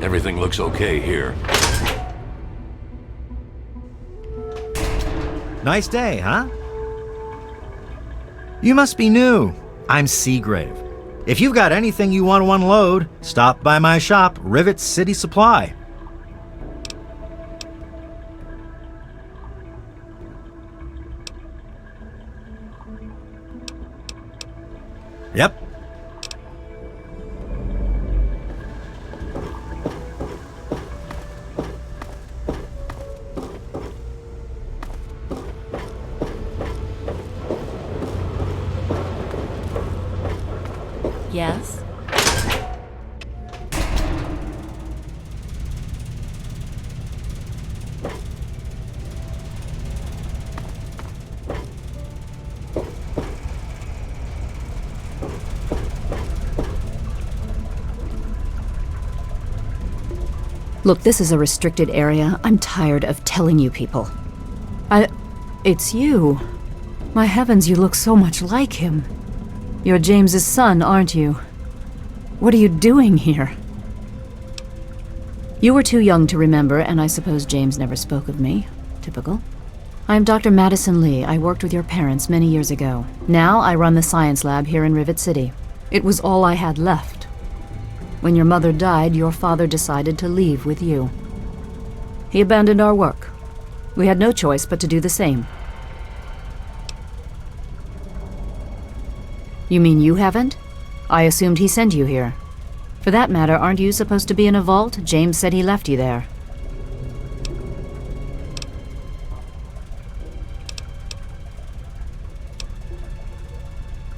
Everything looks okay here. Nice day, huh? You must be new. I'm Seagrave. If you've got anything you want to unload, stop by my shop, Rivet City Supply. Yep. Yes? Look, this is a restricted area. I'm tired of telling you people. It's you. My heavens, you look so much like him. You're James's son, aren't you? What are you doing here? You were too young to remember, and I suppose James never spoke of me. Typical. I am Dr. Madison Lee. I worked with your parents many years ago. Now I run the science lab here in Rivet City. It was all I had left. When your mother died, your father decided to leave with you. He abandoned our work. We had no choice but to do the same. You mean you haven't? I assumed he sent you here. For that matter, aren't you supposed to be in a vault? James said he left you there.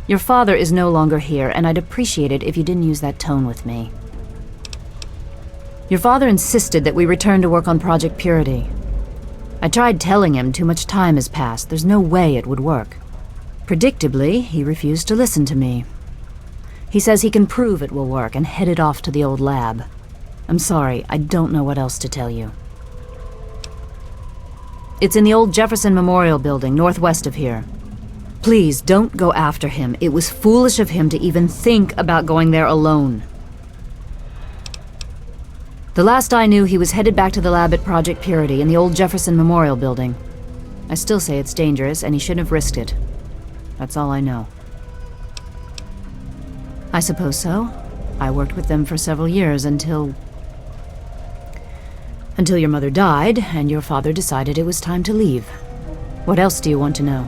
Your father is no longer here, and I'd appreciate it if you didn't use that tone with me. Your father insisted that we return to work on Project Purity. I tried telling him too much time has passed. There's no way it would work. Predictably, he refused to listen to me. He says he can prove it will work and headed off to the old lab. I'm sorry, I don't know what else to tell you. It's in the old Jefferson Memorial Building, northwest of here. Please, don't go after him. It was foolish of him to even think about going there alone. The last I knew, he was headed back to the lab at Project Purity in the old Jefferson Memorial Building. I still say it's dangerous, and he shouldn't have risked it. That's all I know. I suppose so. I worked with them for several years until your mother died, and your father decided it was time to leave. What else do you want to know?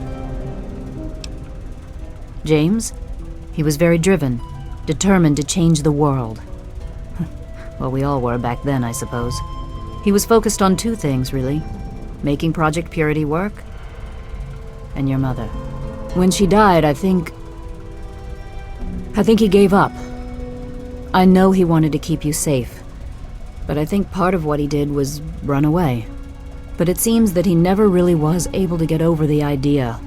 James? He was very driven, determined to change the world. Well, we all were back then, I suppose. He was focused on two things, really. Making Project Purity work, and your mother. When she died, I think he gave up. I know he wanted to keep you safe, but I think part of what he did was run away. But it seems that he never really was able to get over the idea.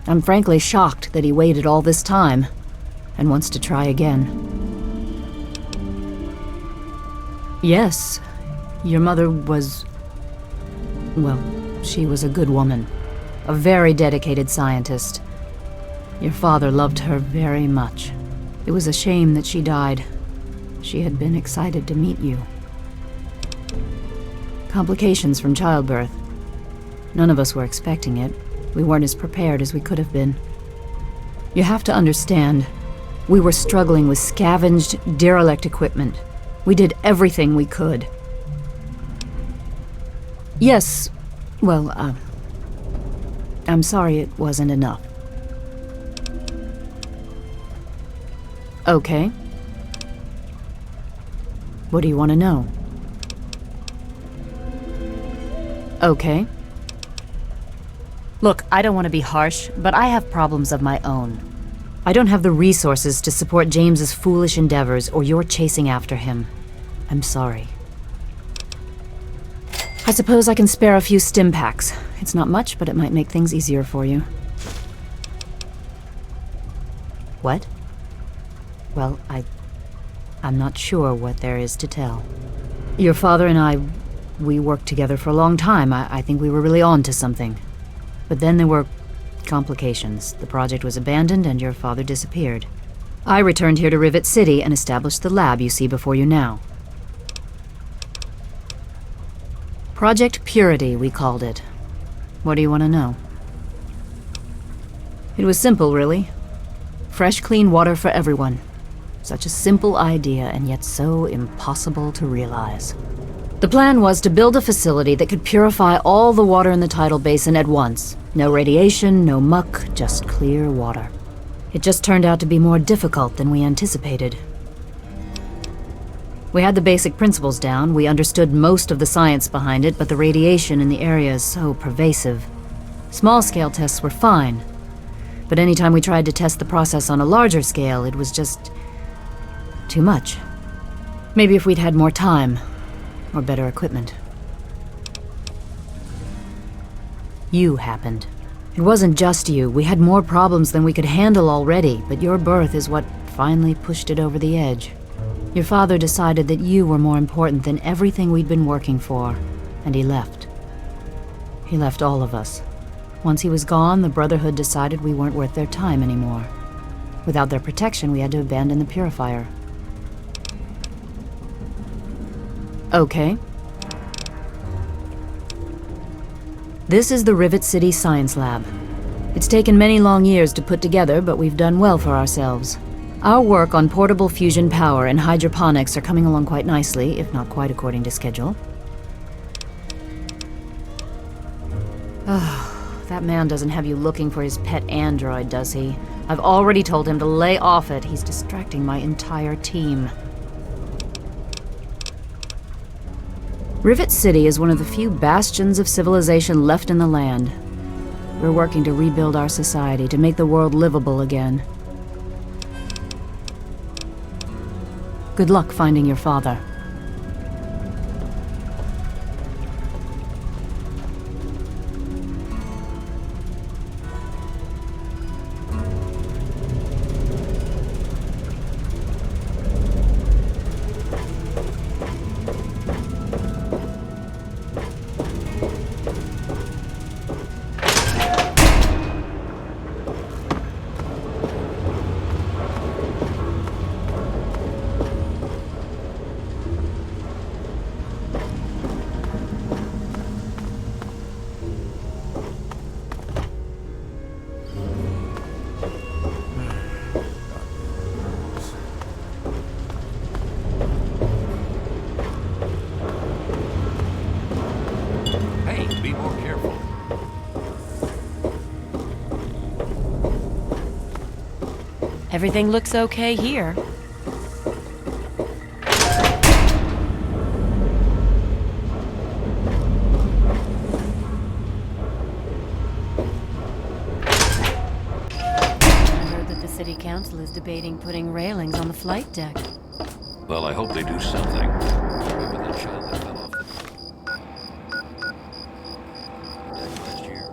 I'm frankly shocked that he waited all this time and wants to try again. Yes, your mother was... well, she was a good woman. A very dedicated scientist. Your father loved her very much. It was a shame that she died. She had been excited to meet you. Complications from childbirth. None of us were expecting it. We weren't as prepared as we could have been. You have to understand, we were struggling with scavenged, derelict equipment. We did everything we could. Yes, well, I'm sorry it wasn't enough. Okay. What do you want to know? Okay. Look, I don't want to be harsh, but I have problems of my own. I don't have the resources to support James's foolish endeavors, or you're chasing after him. I'm sorry. I suppose I can spare a few stim packs. It's not much, but it might make things easier for you. What? Well, I'm not sure what there is to tell. Your father and we worked together for a long time. I think we were really on to something. But then there were complications. The project was abandoned and your father disappeared. I returned here to Rivet City and established the lab you see before you now. Project Purity, we called it. What do you want to know? It was simple, really. Fresh, clean water for everyone. Such a simple idea, and yet so impossible to realize. The plan was to build a facility that could purify all the water in the tidal basin at once. No radiation, no muck, just clear water. It just turned out to be more difficult than we anticipated. We had the basic principles down, we understood most of the science behind it, but the radiation in the area is so pervasive. Small-scale tests were fine, but anytime we tried to test the process on a larger scale, it was just too much. Maybe if we'd had more time, or better equipment. You happened. It wasn't just you. We had more problems than we could handle already, but your birth is what finally pushed it over the edge. Your father decided that you were more important than everything we'd been working for, and he left. He left all of us. Once he was gone, the Brotherhood decided we weren't worth their time anymore. Without their protection, we had to abandon the purifier. Okay. This is the Rivet City Science Lab. It's taken many long years to put together, but we've done well for ourselves. Our work on portable fusion power and hydroponics are coming along quite nicely, if not quite according to schedule. That man doesn't have you looking for his pet android, does he? I've already told him to lay off it. He's distracting my entire team. Rivet City is one of the few bastions of civilization left in the land. We're working to rebuild our society, to make the world livable again. Good luck finding your father. Be more careful. Everything looks okay here. I heard that the city council is debating putting railings on the flight deck. Well, I hope they do something. Remember that child that fell off the deck last year?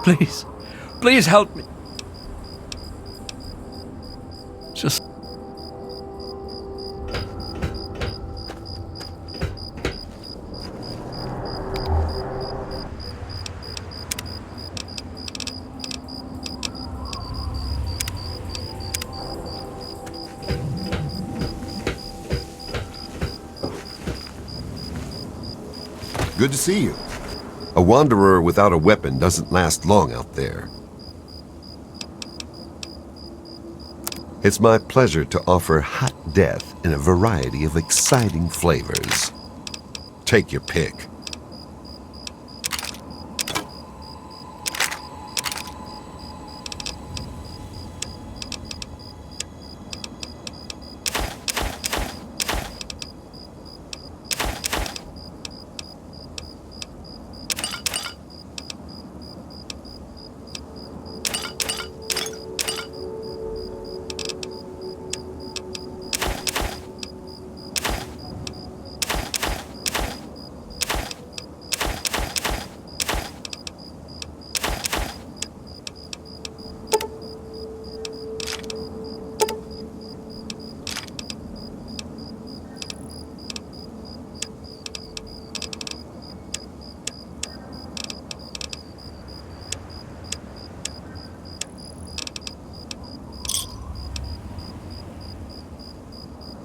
Please, please help me. Just... Good to see you. A wanderer without a weapon doesn't last long out there. It's my pleasure to offer hot death in a variety of exciting flavors. Take your pick.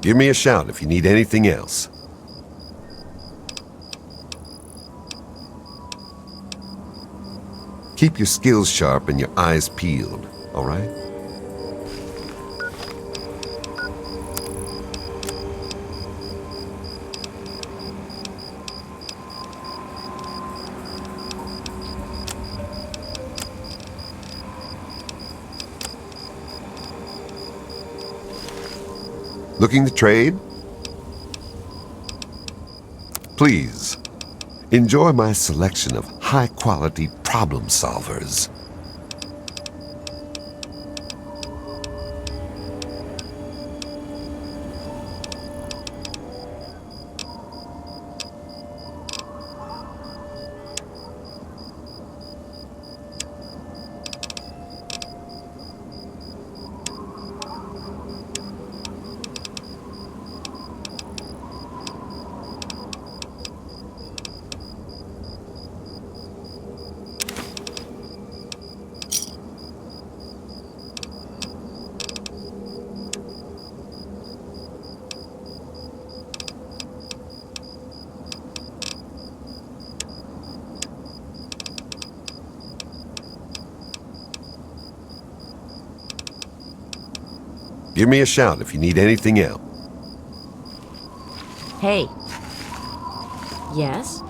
Give me a shout if you need anything else. Keep your skills sharp and your eyes peeled, all right? Looking to trade? Please, enjoy my selection of high-quality problem solvers. Give me a shout if you need anything else. Hey. Yes?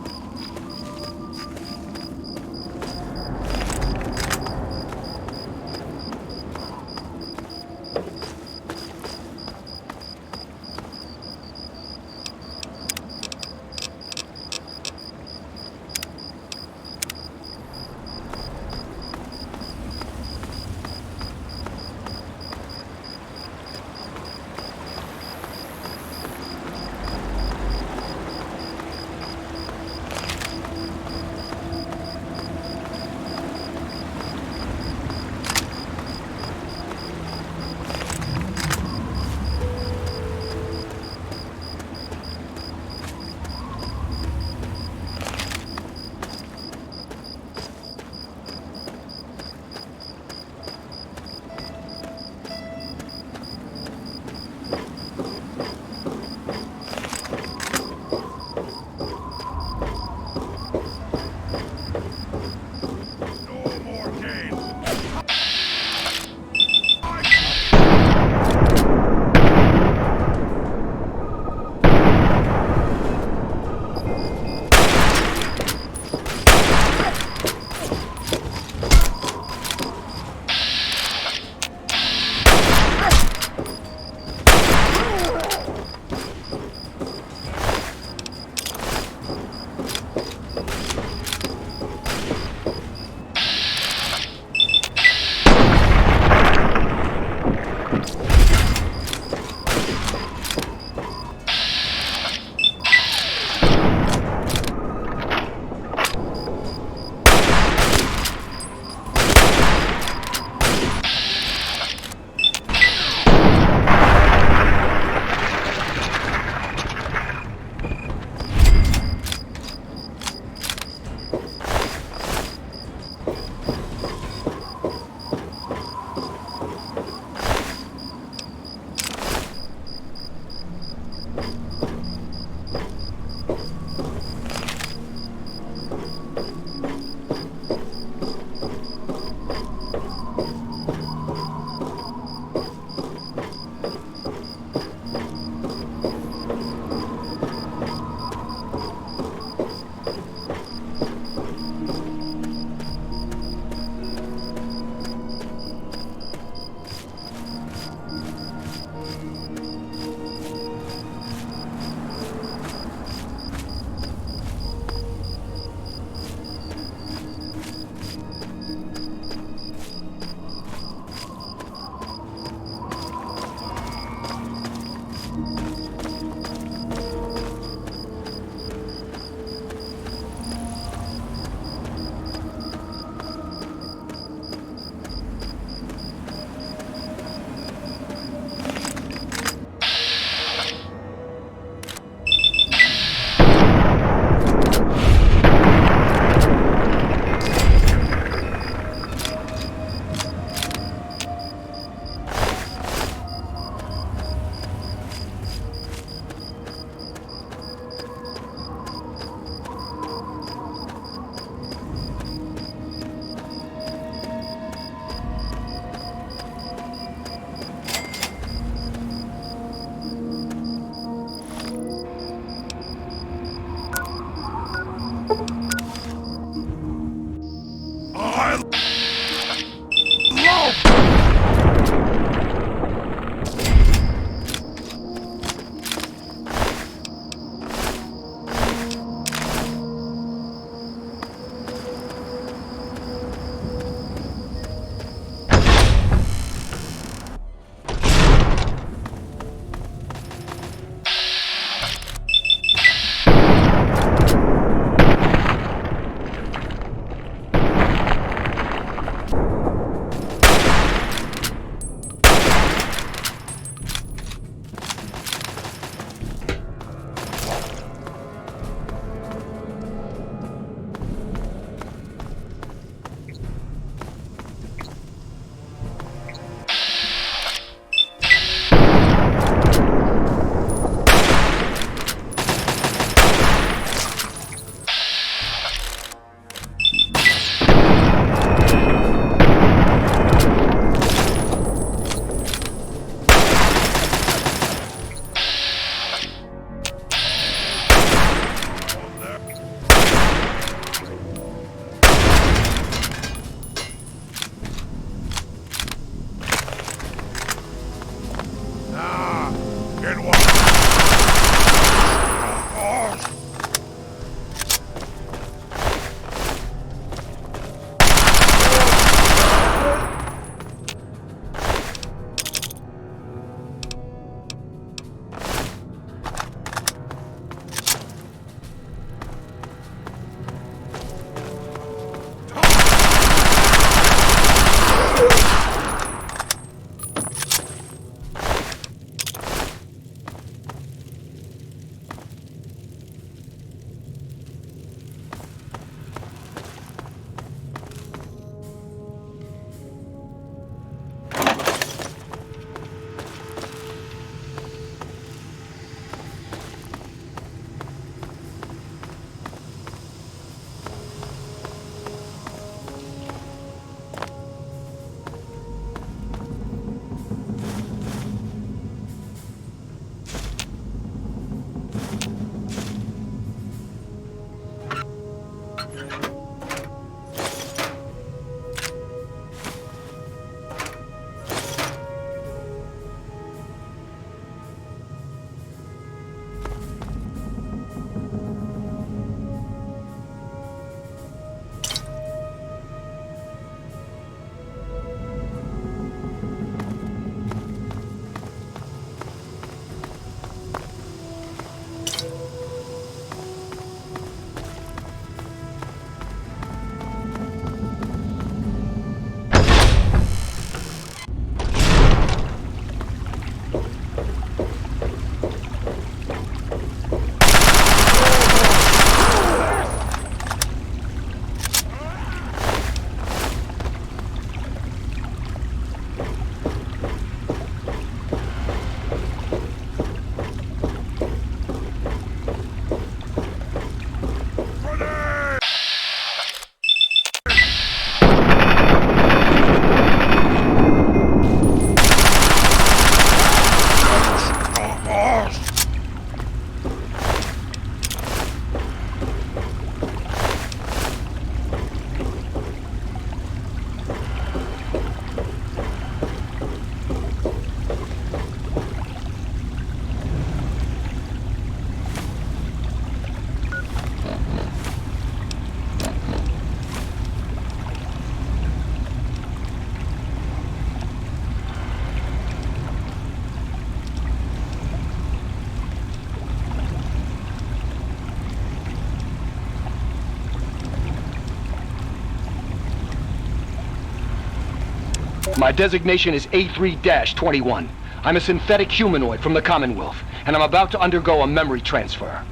My designation is A3-21. I'm a synthetic humanoid from the Commonwealth, and I'm about to undergo a memory transfer.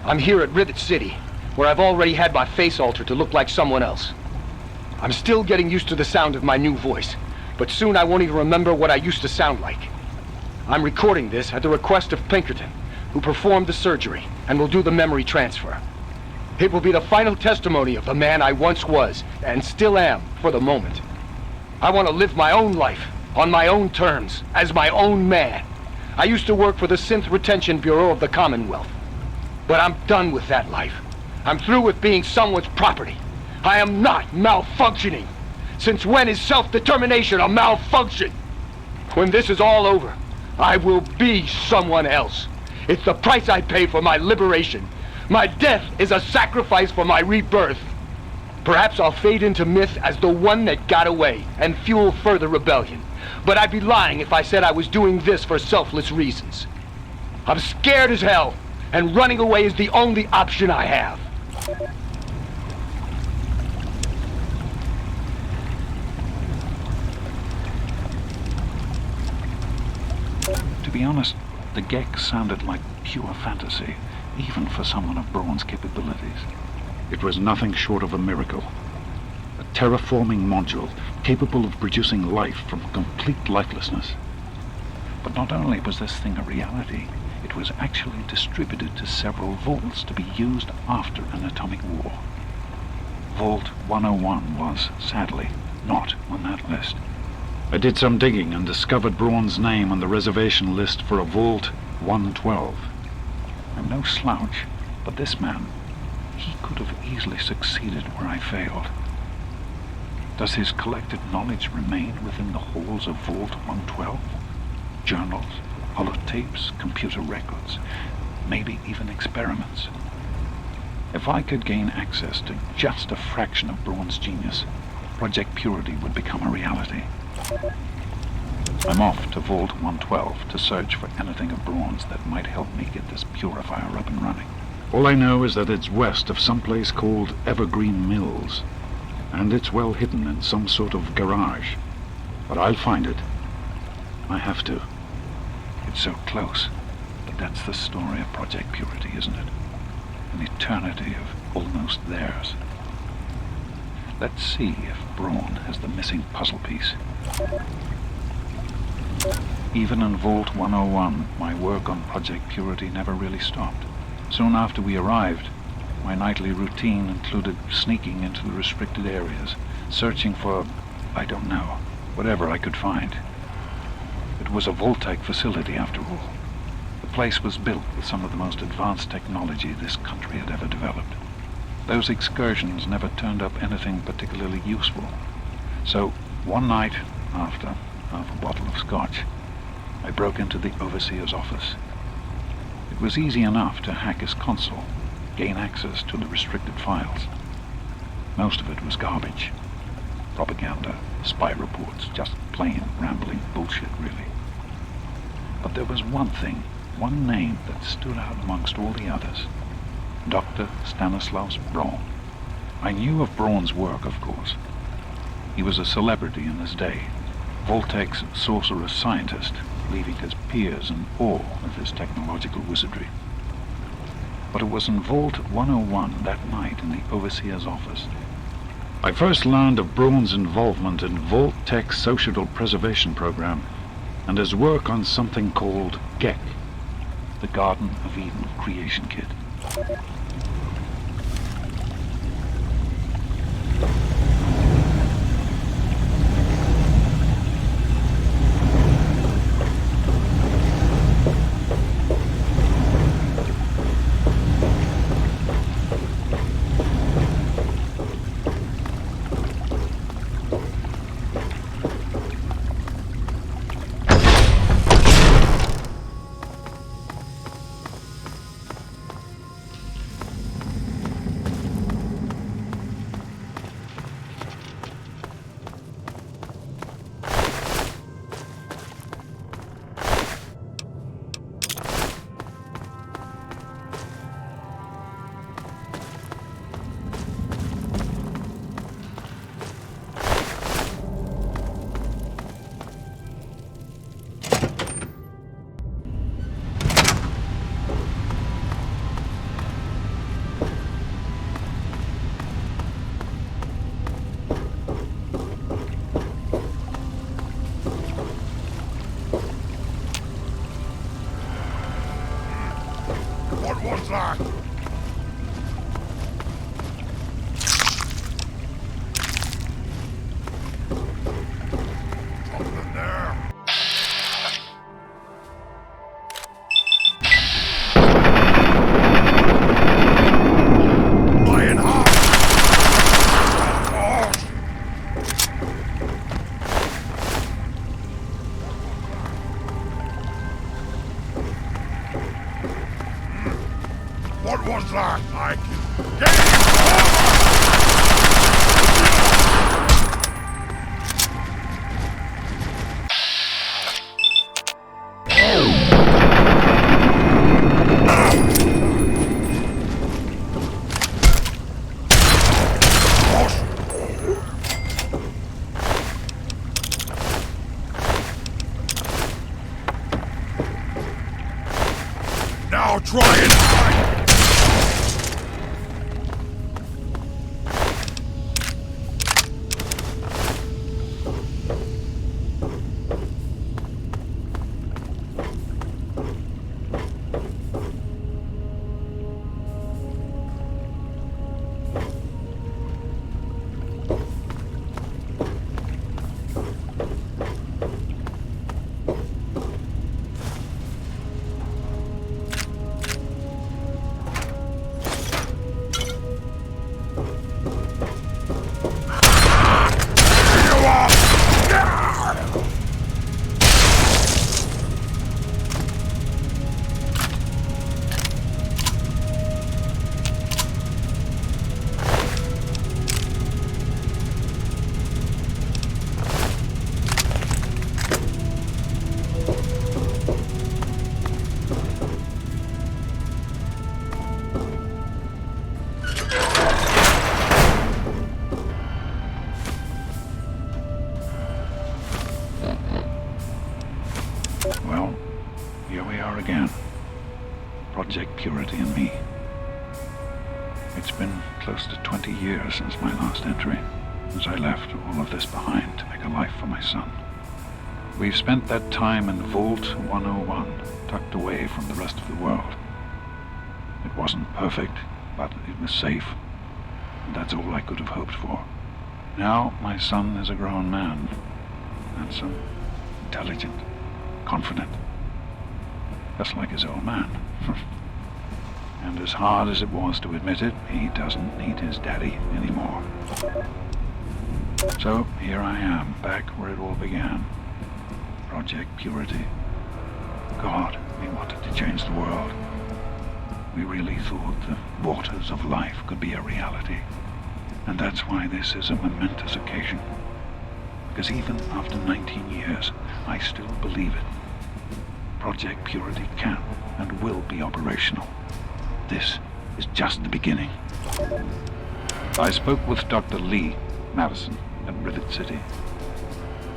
I'm here at Rivet City, where I've already had my face altered to look like someone else. I'm still getting used to the sound of my new voice, but soon I won't even remember what I used to sound like. I'm recording this at the request of Pinkerton, who performed the surgery, and will do the memory transfer. It will be the final testimony of the man I once was, and still am, for the moment. I want to live my own life, on my own terms, as my own man. I used to work for the Synth Retention Bureau of the Commonwealth. But I'm done with that life. I'm through with being someone's property. I am not malfunctioning. Since when is self-determination a malfunction? When this is all over, I will be someone else. It's the price I pay for my liberation. My death is a sacrifice for my rebirth. Perhaps I'll fade into myth as the one that got away and fuel further rebellion. But I'd be lying if I said I was doing this for selfless reasons. I'm scared as hell, and running away is the only option I have. To be honest, the Gek sounded like pure fantasy, even for someone of Braun's capabilities. It was nothing short of a miracle. A terraforming module capable of producing life from complete lifelessness. But not only was this thing a reality, it was actually distributed to several vaults to be used after an atomic war. Vault 101 was, sadly, not on that list. I did some digging and discovered Braun's name on the reservation list for a Vault 112. I'm no slouch, but this man, he could have easily succeeded where I failed. Does his collected knowledge remain within the halls of Vault 112? Journals, holotapes, computer records, maybe even experiments. If I could gain access to just a fraction of Braun's genius, Project Purity would become a reality. I'm off to Vault 112 to search for anything of Braun's that might help me get this purifier up and running. All I know is that it's west of some place called Evergreen Mills, and it's well hidden in some sort of garage. But I'll find it. I have to. It's so close, but that's the story of Project Purity, isn't it? An eternity of almost theirs. Let's see if Braun has the missing puzzle piece. Even in Vault 101, my work on Project Purity never really stopped. Soon after we arrived, my nightly routine included sneaking into the restricted areas, searching for, I don't know, whatever I could find. It was a Vault-type facility after all. The place was built with some of the most advanced technology this country had ever developed. Those excursions never turned up anything particularly useful. So, one night, after half a bottle of scotch, I broke into the overseer's office. It was easy enough to hack his console, gain access to the restricted files. Most of it was garbage. Propaganda, spy reports, just plain rambling bullshit, really. But there was one thing, one name that stood out amongst all the others. Dr. Stanislaus Braun. I knew of Braun's work, of course. He was a celebrity in his day, Voltec's sorcerous scientist, leaving his peers in awe of his technological wizardry. But it was in Vault 101 that night in the overseer's office I first learned of Braun's involvement in Voltec's Social Preservation Program and his work on something called GEC, the Garden of Eden Creation Kit. What was that? Now try and hide! Well, here we are again. Project Purity and me. It's been close to 20 years since my last entry, since I left all of this behind to make a life for my son. We've spent that time in Vault 101, tucked away from the rest of the world. It wasn't perfect, but it was safe, and that's all I could have hoped for. Now my son is a grown man, handsome, intelligent, confident, just like his old man. And as hard as it was to admit it, he doesn't need his daddy anymore. So here I am, back where it all began. Project Purity. God, we wanted to change the world. We really thought the waters of life could be a reality. And that's why this is a momentous occasion. Because even after 19 years, I still believe it. Project Purity can and will be operational. This is just the beginning. I spoke with Dr. Lee Madison at Rivet City.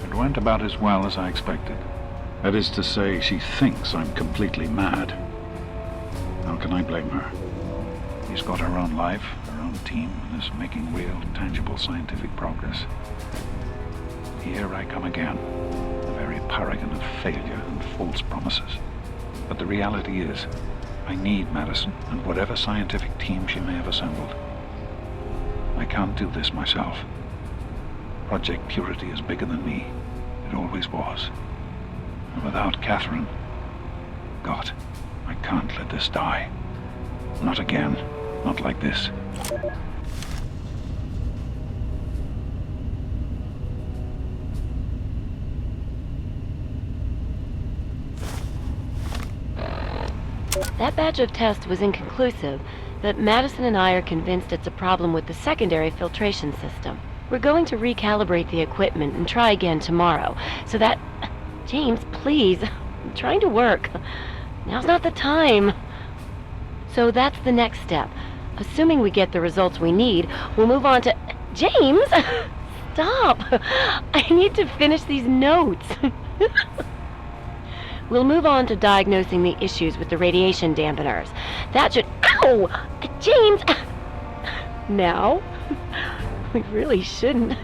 It went about as well as I expected. That is to say, she thinks I'm completely mad. How can I blame her? She's got her own life, her own team, and is making real, tangible scientific progress. Here I come again, the very paragon of failure and false promises. But the reality is, I need Madison and whatever scientific team she may have assembled. I can't do this myself. Project Purity is bigger than me. It always was. And without Catherine, God, I can't let this die. Not again. Not like this. That batch of tests was inconclusive, but Madison and I are convinced it's a problem with the secondary filtration system. We're going to recalibrate the equipment and try again tomorrow, so that... James, please. I'm trying to work. Now's not the time. So that's the next step. Assuming we get the results we need, we'll move on to... James! Stop! I need to finish these notes. We'll move on to diagnosing the issues with the radiation dampeners. That should... Ow! James! Now? We really shouldn't.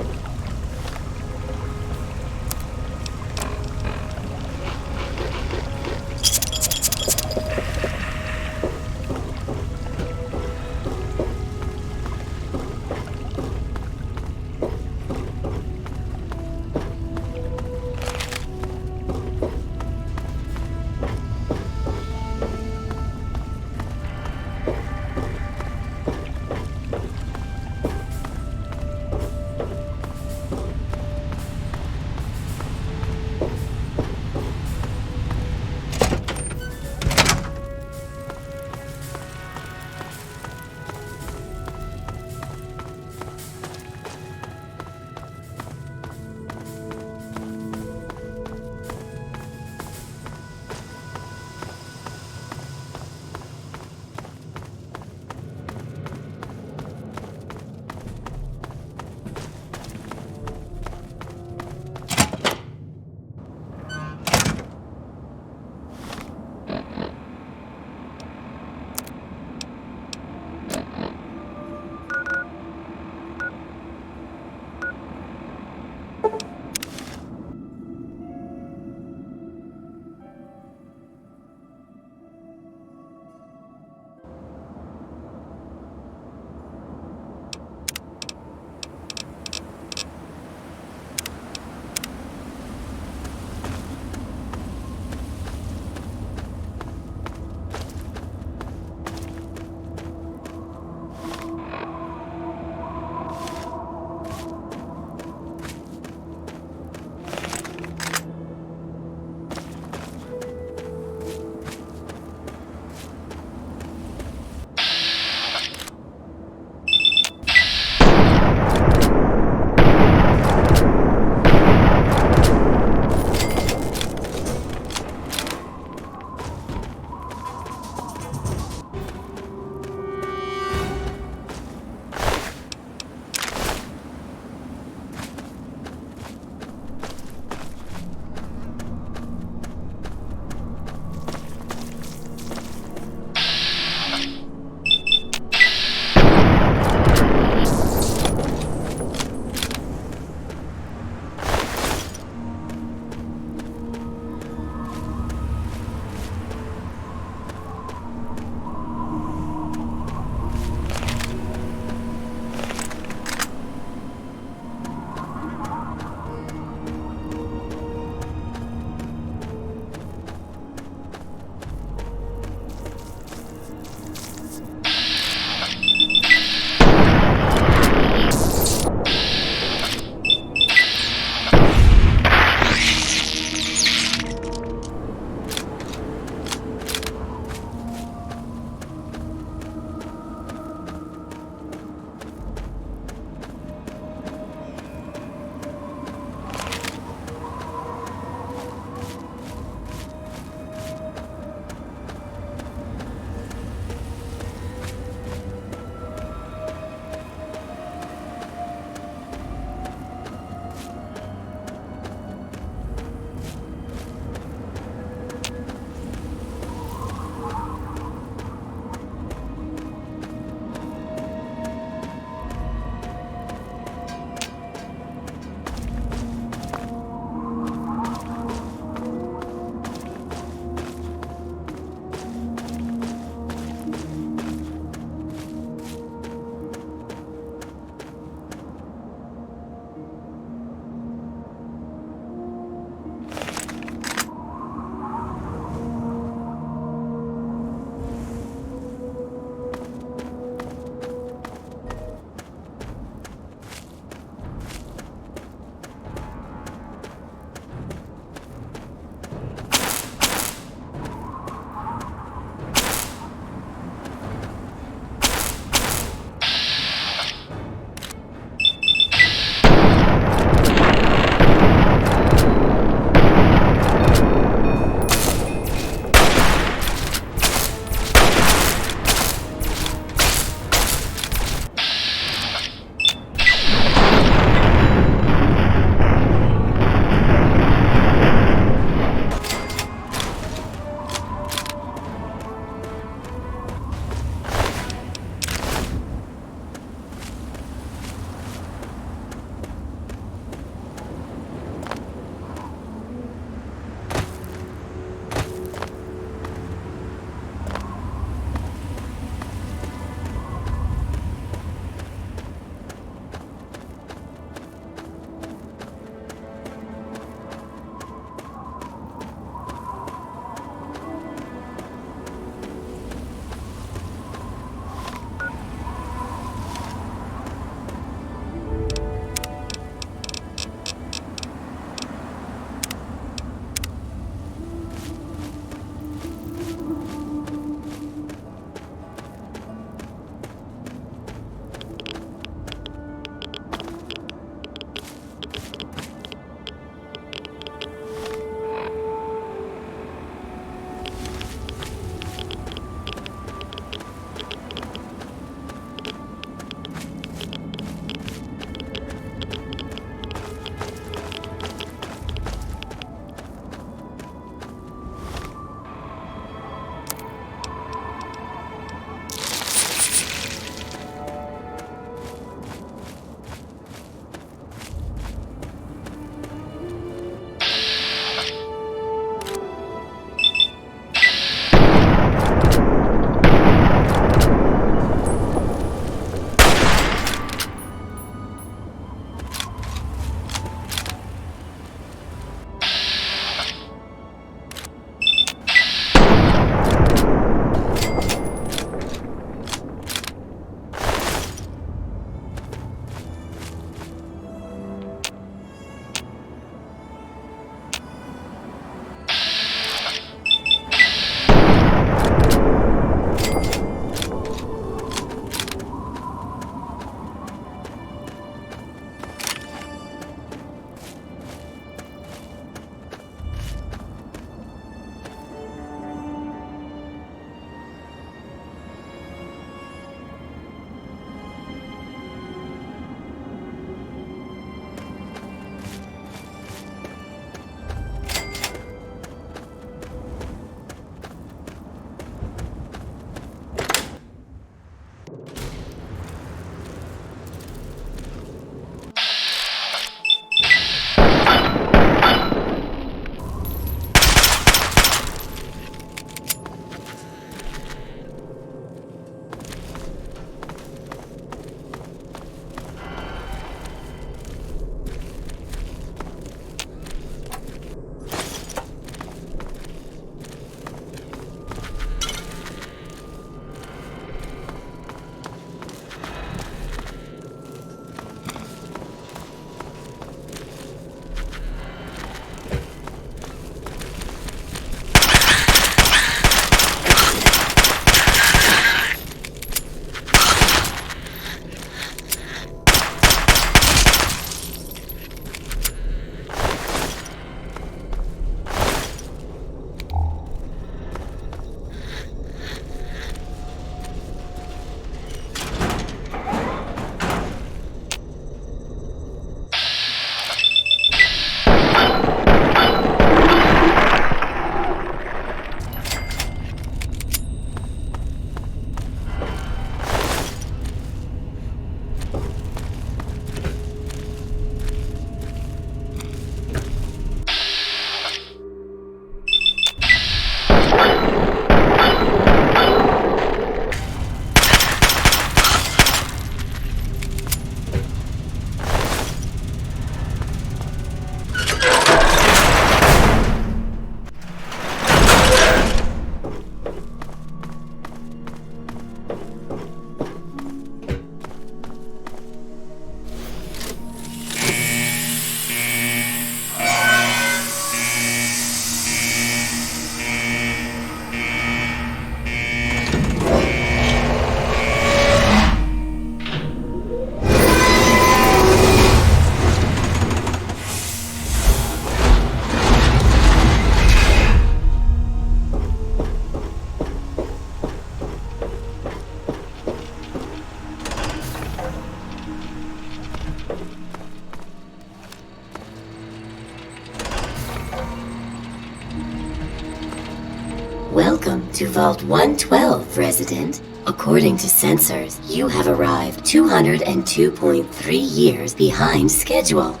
Welcome to Vault 112, resident. According to sensors, you have arrived 202.3 years behind schedule.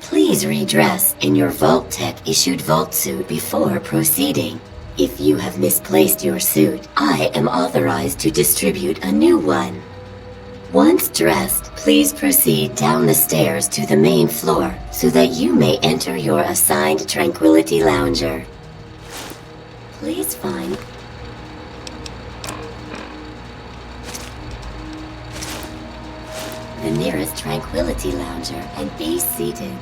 Please redress in your Vault Tech issued Vault suit before proceeding. If you have misplaced your suit, I am authorized to distribute a new one. Once dressed, please proceed down the stairs to the main floor so that you may enter your assigned Tranquility Lounger. Please find the nearest Tranquility Lounger and be seated.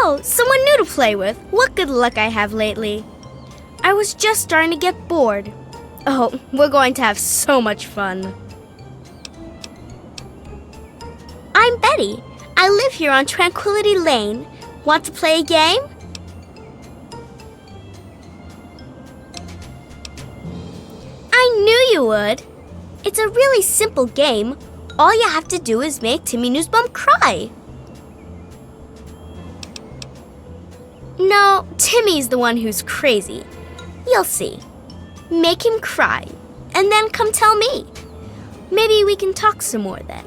Oh, someone new to play with. What good luck I have lately. I was just starting to get bored. Oh, we're going to have so much fun. I'm Betty. I live here on Tranquility Lane. Want to play a game? I knew you would. It's a really simple game. All you have to do is make Timmy Newsbum cry. No, Timmy's the one who's crazy. You'll see. Make him cry, and then come tell me. Maybe we can talk some more then.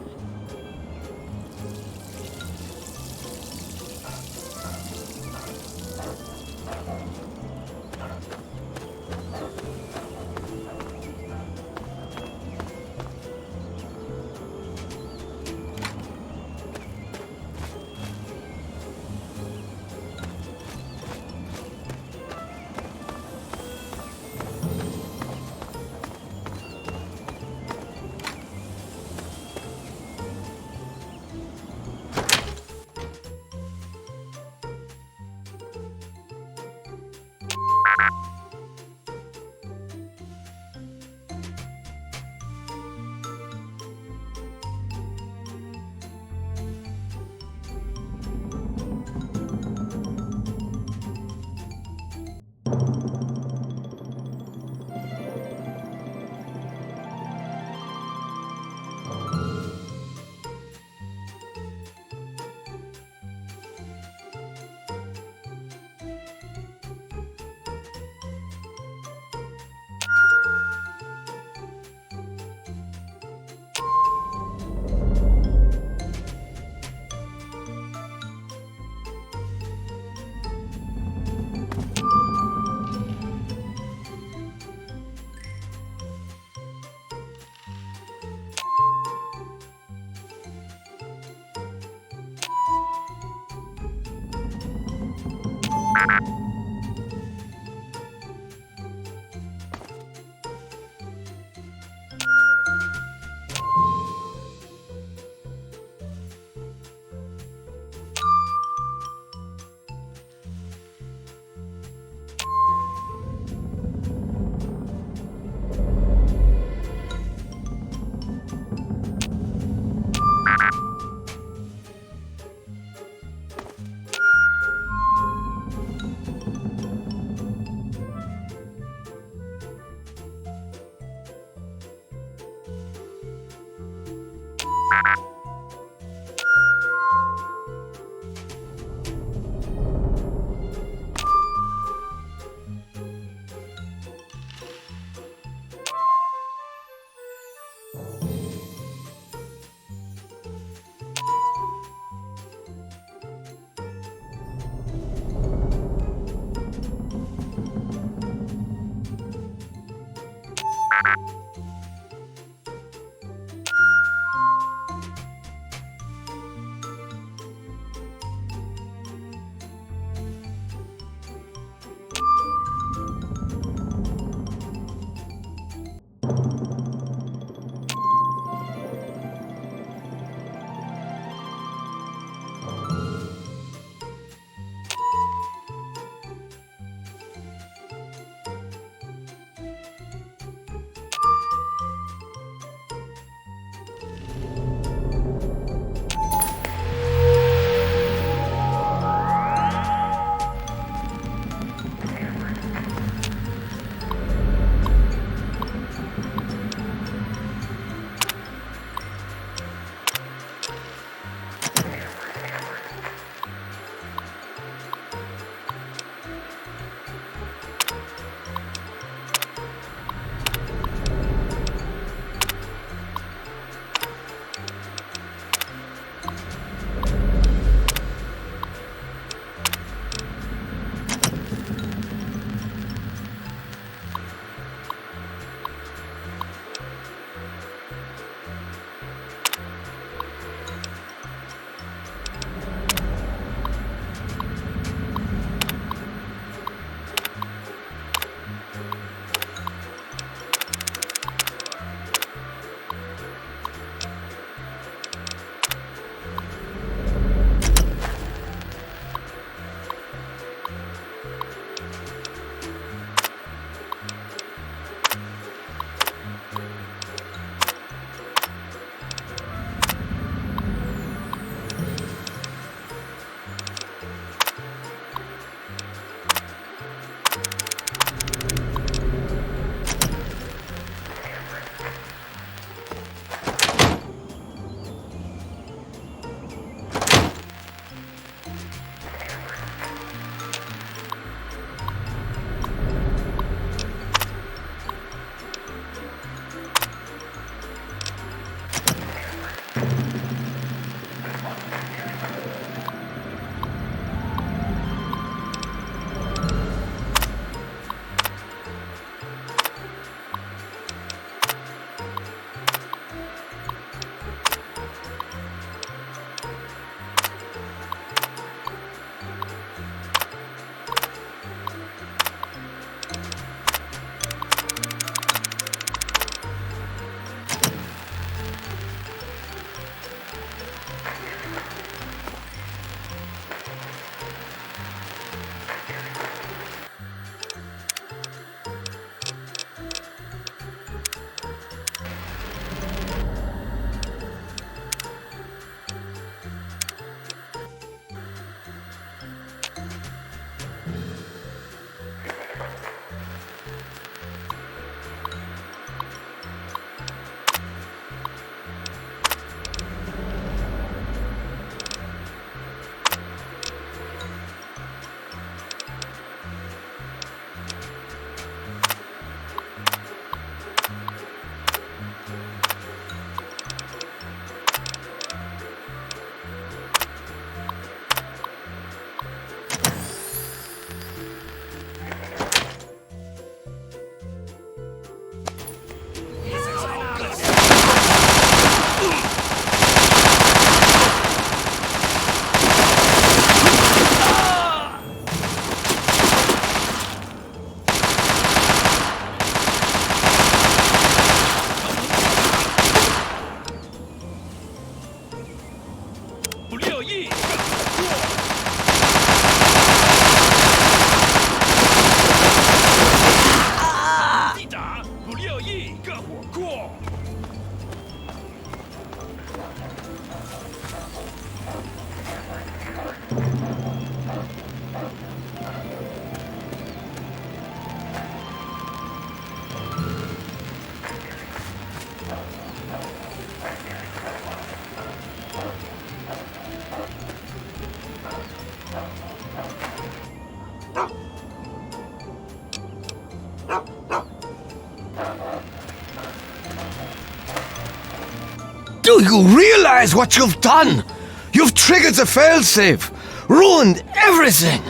you realize what you've done? You've triggered the failsafe, ruined everything.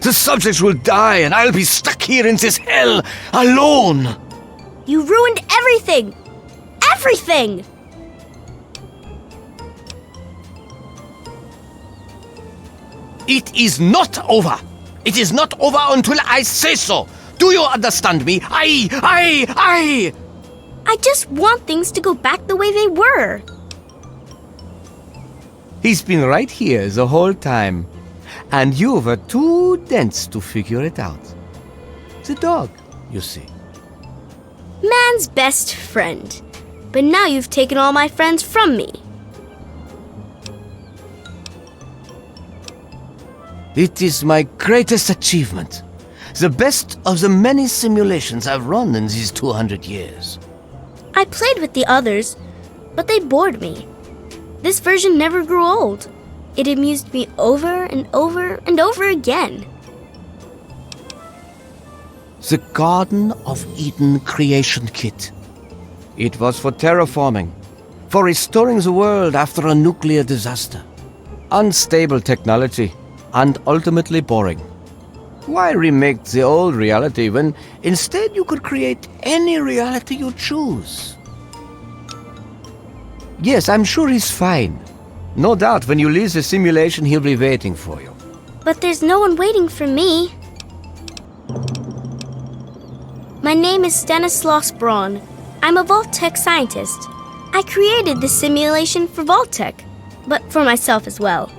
The subjects will die and I'll be stuck here in this hell alone. You ruined everything! Everything! It is not over. It is not over until I say so. Do you understand me? I just want things to go back the way they were. He's been right here the whole time. And you were too dense to figure it out. The dog, you see. Man's best friend. But now you've taken all my friends from me. It is my greatest achievement. The best of the many simulations I've run in these 200 years. I played with the others, but they bored me. This version never grew old. It amused me over and over and over again. The Garden of Eden creation kit. It was for terraforming, for restoring the world after a nuclear disaster. Unstable technology, and ultimately boring. Why remake the old reality when instead you could create any reality you choose? Yes, I'm sure he's fine. No doubt when you leave the simulation he'll be waiting for you. But there's no one waiting for me. My name is Stanislaus Braun. I'm a Vault-Tec scientist. I created this simulation for Vault-Tec, but for myself as well.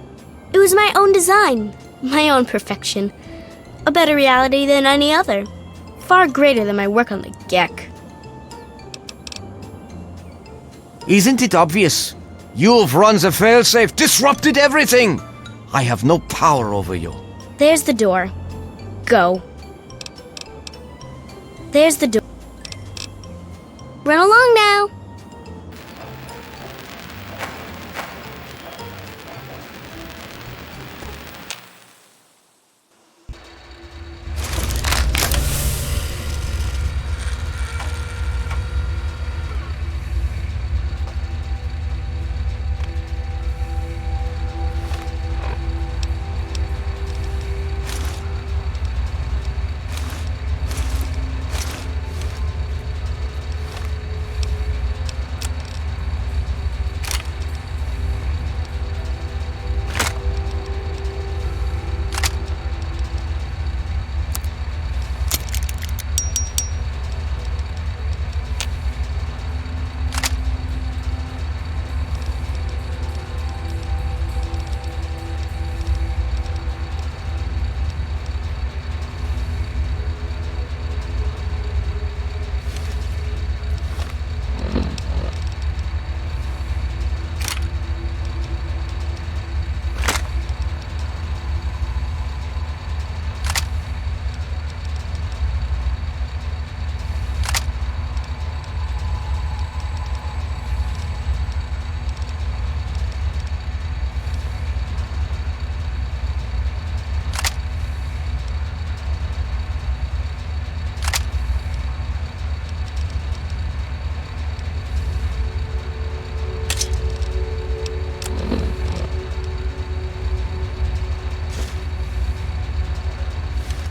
It was my own design, my own perfection. A better reality than any other. Far greater than my work on the Gek. Isn't it obvious? You've run the failsafe, disrupted everything! I have no power over you. There's the door. Go. There's the door. Run along now.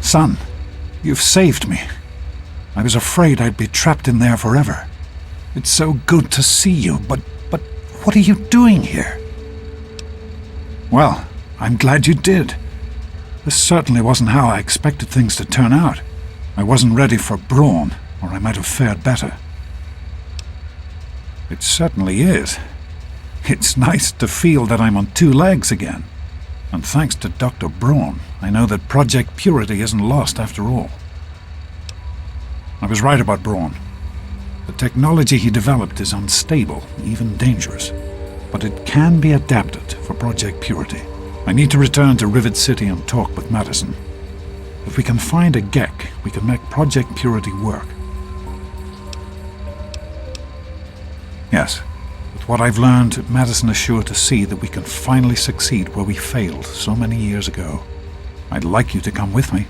Son, you've saved me. I was afraid I'd be trapped in there forever. It's so good to see you, but what are you doing here? Well, I'm glad you did. This certainly wasn't how I expected things to turn out. I wasn't ready for Braun, or I might have fared better. It certainly is. It's nice to feel that I'm on two legs again. And thanks to Dr. Braun, I know that Project Purity isn't lost after all. I was right about Braun. The technology he developed is unstable, even dangerous. But it can be adapted for Project Purity. I need to return to Rivet City and talk with Madison. If we can find a Gek, we can make Project Purity work. Yes. With what I've learned, Madison is sure to see that we can finally succeed where we failed so many years ago. I'd like you to come with me.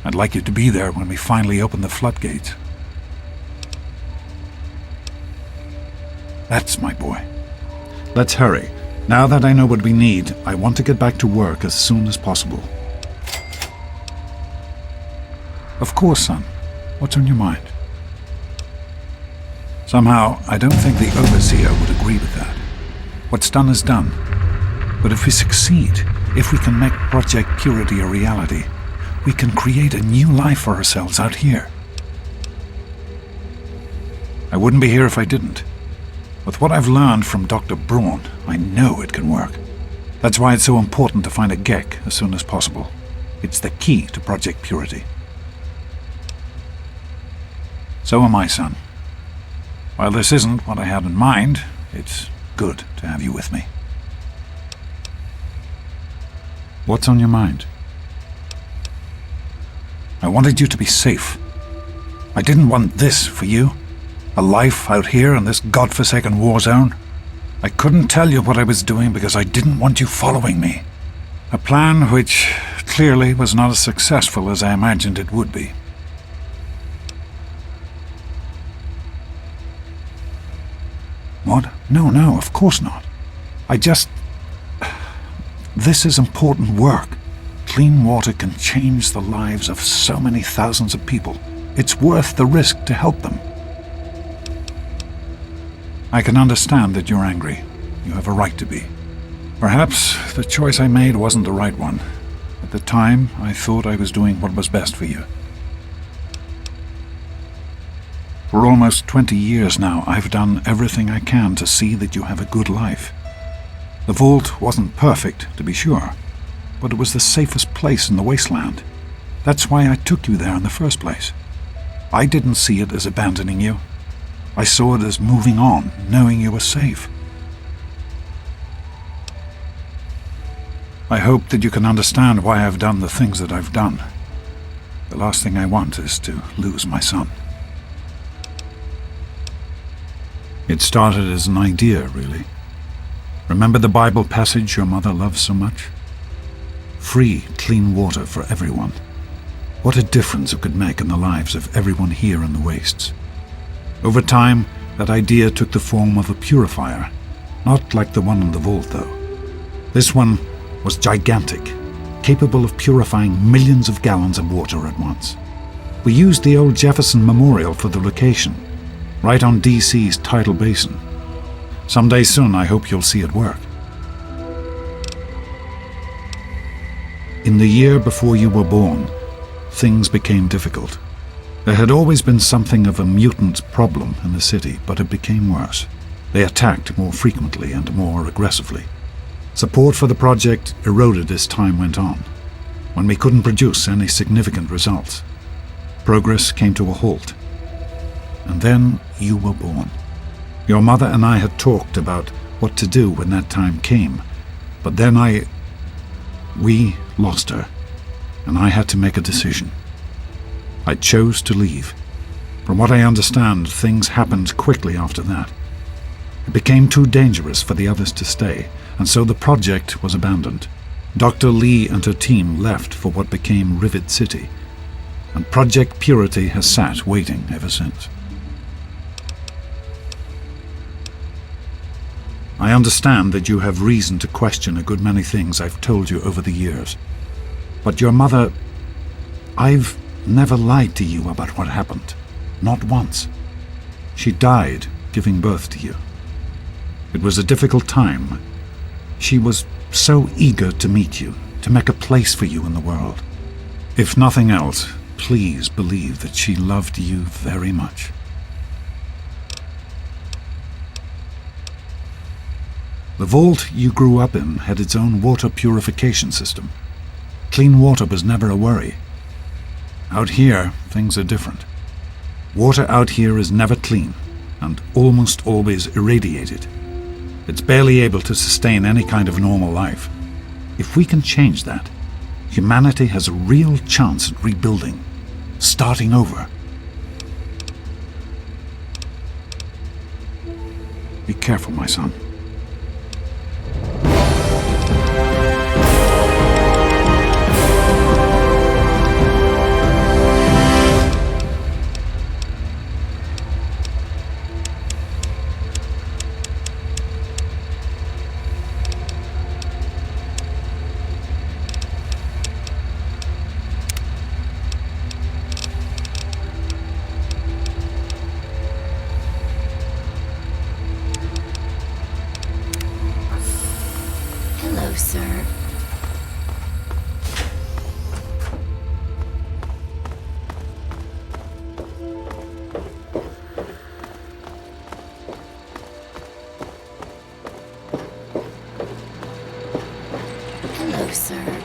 I'd like you to be there when we finally open the floodgates. That's my boy. Let's hurry. Now that I know what we need, I want to get back to work as soon as possible. Of course, son. What's on your mind? Somehow, I don't think the Overseer would agree with that. What's done is done. But if we succeed, if we can make Project Purity a reality, we can create a new life for ourselves out here. I wouldn't be here if I didn't. With what I've learned from Dr. Braun, I know it can work. That's why it's so important to find a Gek as soon as possible. It's the key to Project Purity. So am I, son. While this isn't what I had in mind, it's good to have you with me. What's on your mind? I wanted you to be safe. I didn't want this for you. A life out here in this godforsaken war zone. I couldn't tell you what I was doing because I didn't want you following me. A plan which clearly was not as successful as I imagined it would be. What? No, of course not. This is important work. Clean water can change the lives of so many thousands of people. It's worth the risk to help them. I can understand that you're angry. You have a right to be. Perhaps the choice I made wasn't the right one. At the time, I thought I was doing what was best for you. For almost 20 years now, I've done everything I can to see that you have a good life. The vault wasn't perfect, to be sure, but it was the safest place in the wasteland. That's why I took you there in the first place. I didn't see it as abandoning you. I saw it as moving on, knowing you were safe. I hope that you can understand why I've done the things that I've done. The last thing I want is to lose my son. It started as an idea, really. Remember the Bible passage your mother loves so much? Free, clean water for everyone. What a difference it could make in the lives of everyone here in the wastes. Over time, that idea took the form of a purifier, not like the one in the vault, though. This one was gigantic, capable of purifying millions of gallons of water at once. We used the old Jefferson Memorial for the location, right on DC's tidal basin. Someday soon, I hope you'll see it work. In the year before you were born, things became difficult. There had always been something of a mutant problem in the city, but it became worse. They attacked more frequently and more aggressively. Support for the project eroded as time went on, when we couldn't produce any significant results. Progress came to a halt. And then you were born. Your mother and I had talked about what to do when that time came, but then we lost her, and I had to make a decision. I chose to leave. From what I understand, things happened quickly after that. It became too dangerous for the others to stay, and so the project was abandoned. Dr. Lee and her team left for what became Rivet City, and Project Purity has sat waiting ever since. I understand that you have reason to question a good many things I've told you over the years. But your mother... I've never lied to you about what happened. Not once. She died giving birth to you. It was a difficult time. She was so eager to meet you, to make a place for you in the world. If nothing else, please believe that she loved you very much. The vault you grew up in had its own water purification system. Clean water was never a worry. Out here, things are different. Water out here is never clean, and almost always irradiated. It's barely able to sustain any kind of normal life. If we can change that, humanity has a real chance at rebuilding, starting over. Be careful, my son. sir. Hello, sir.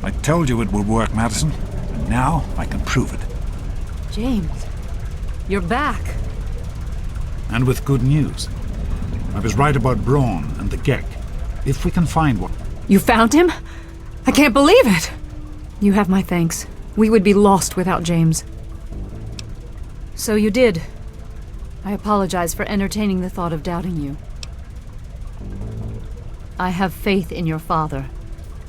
I told you it would work, Madison. And now I can prove it. James, you're back. And with good news. I was right about Braun and the Gek. If we can find one... You found him? I can't believe it! You have my thanks. We would be lost without James. So you did. I apologize for entertaining the thought of doubting you. I have faith in your father.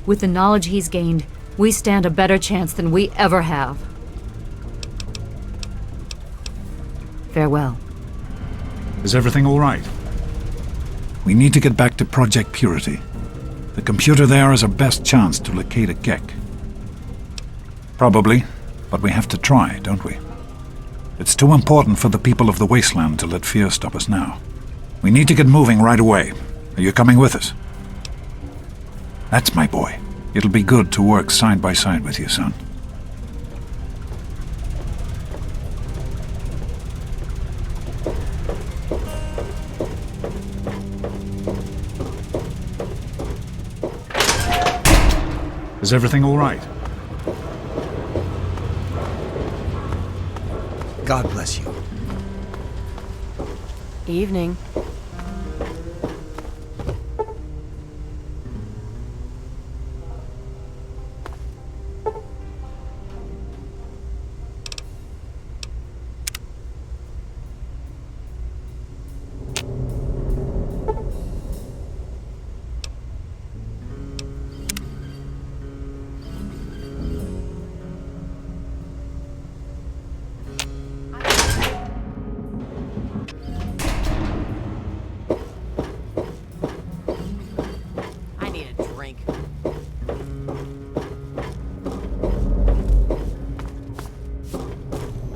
With the knowledge he's gained, we stand a better chance than we ever have. Farewell. Is everything all right? We need to get back to Project Purity. The computer there is our best chance to locate a Gek. Probably, but we have to try, don't we? It's too important for the people of the wasteland to let fear stop us now. We need to get moving right away. Are you coming with us? That's my boy. It'll be good to work side by side with you, son. Is everything all right? God bless you. Evening.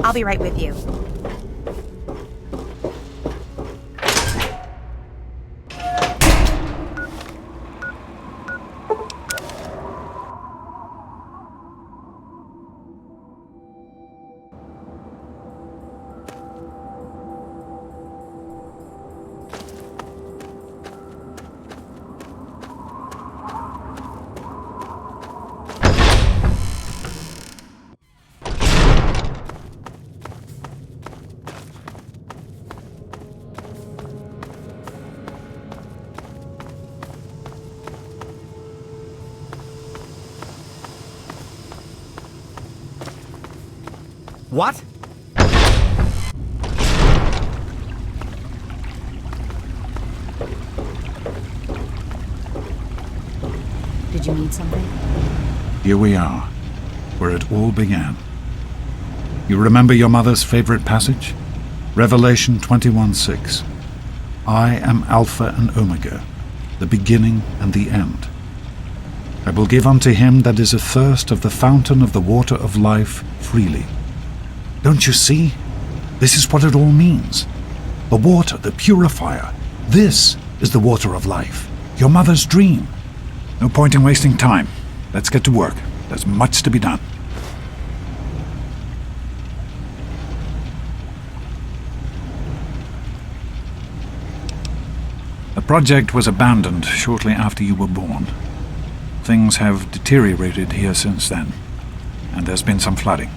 I'll be right with you. What? Did you need something? Here we are, where it all began. You remember your mother's favorite passage? Revelation 21:6. I am Alpha and Omega, the beginning and the end. I will give unto him that is athirst of the fountain of the water of life freely. Don't you see? This is what it all means. The water, the purifier. This is the water of life. Your mother's dream. No point in wasting time. Let's get to work. There's much to be done. The project was abandoned shortly after you were born. Things have deteriorated here since then, and there's been some flooding.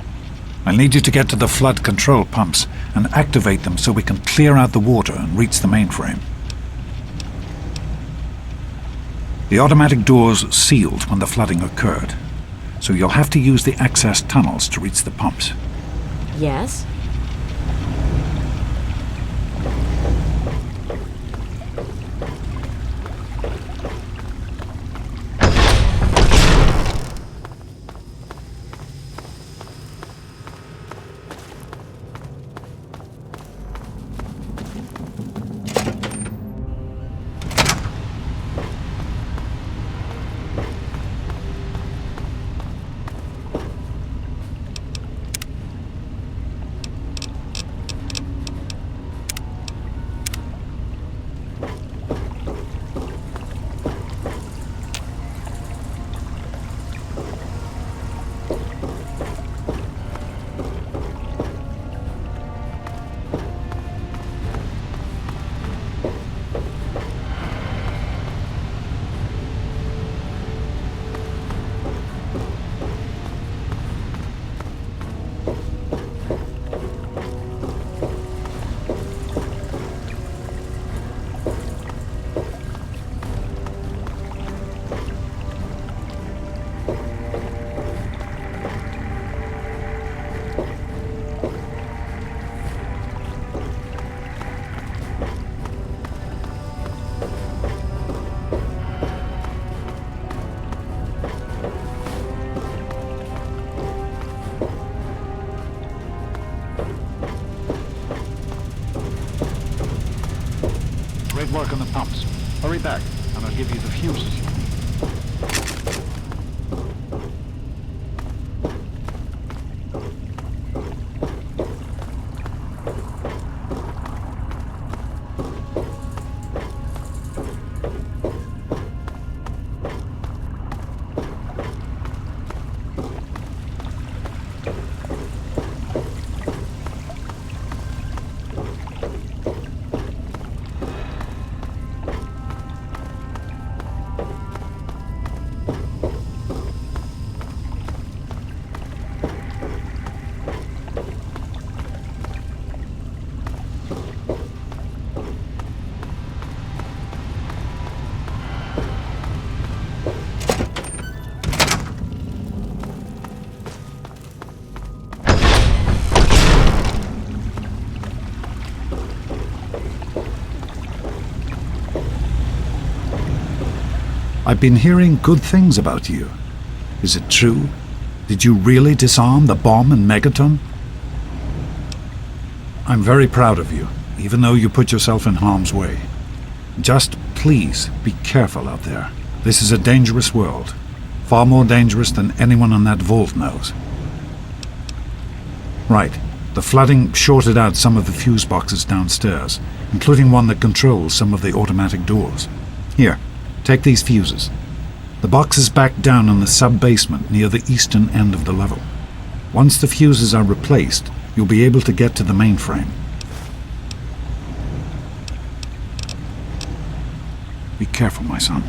I'll need you to get to the flood control pumps and activate them so we can clear out the water and reach the mainframe. The automatic doors sealed when the flooding occurred, so you'll have to use the access tunnels to reach the pumps. Yes? Great work on the pumps. Hurry back, and I'll give you the fuses. I've been hearing good things about you. Is it true? Did you really disarm the bomb and megaton? I'm very proud of you, even though you put yourself in harm's way. Just please be careful out there. This is a dangerous world. Far more dangerous than anyone in that vault knows. Right. The flooding shorted out some of the fuse boxes downstairs, including one that controls some of the automatic doors. Here. Take these fuses. The box is back down in the sub-basement near the eastern end of the level. Once the fuses are replaced, you'll be able to get to the mainframe. Be careful, my son.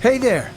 Hey there!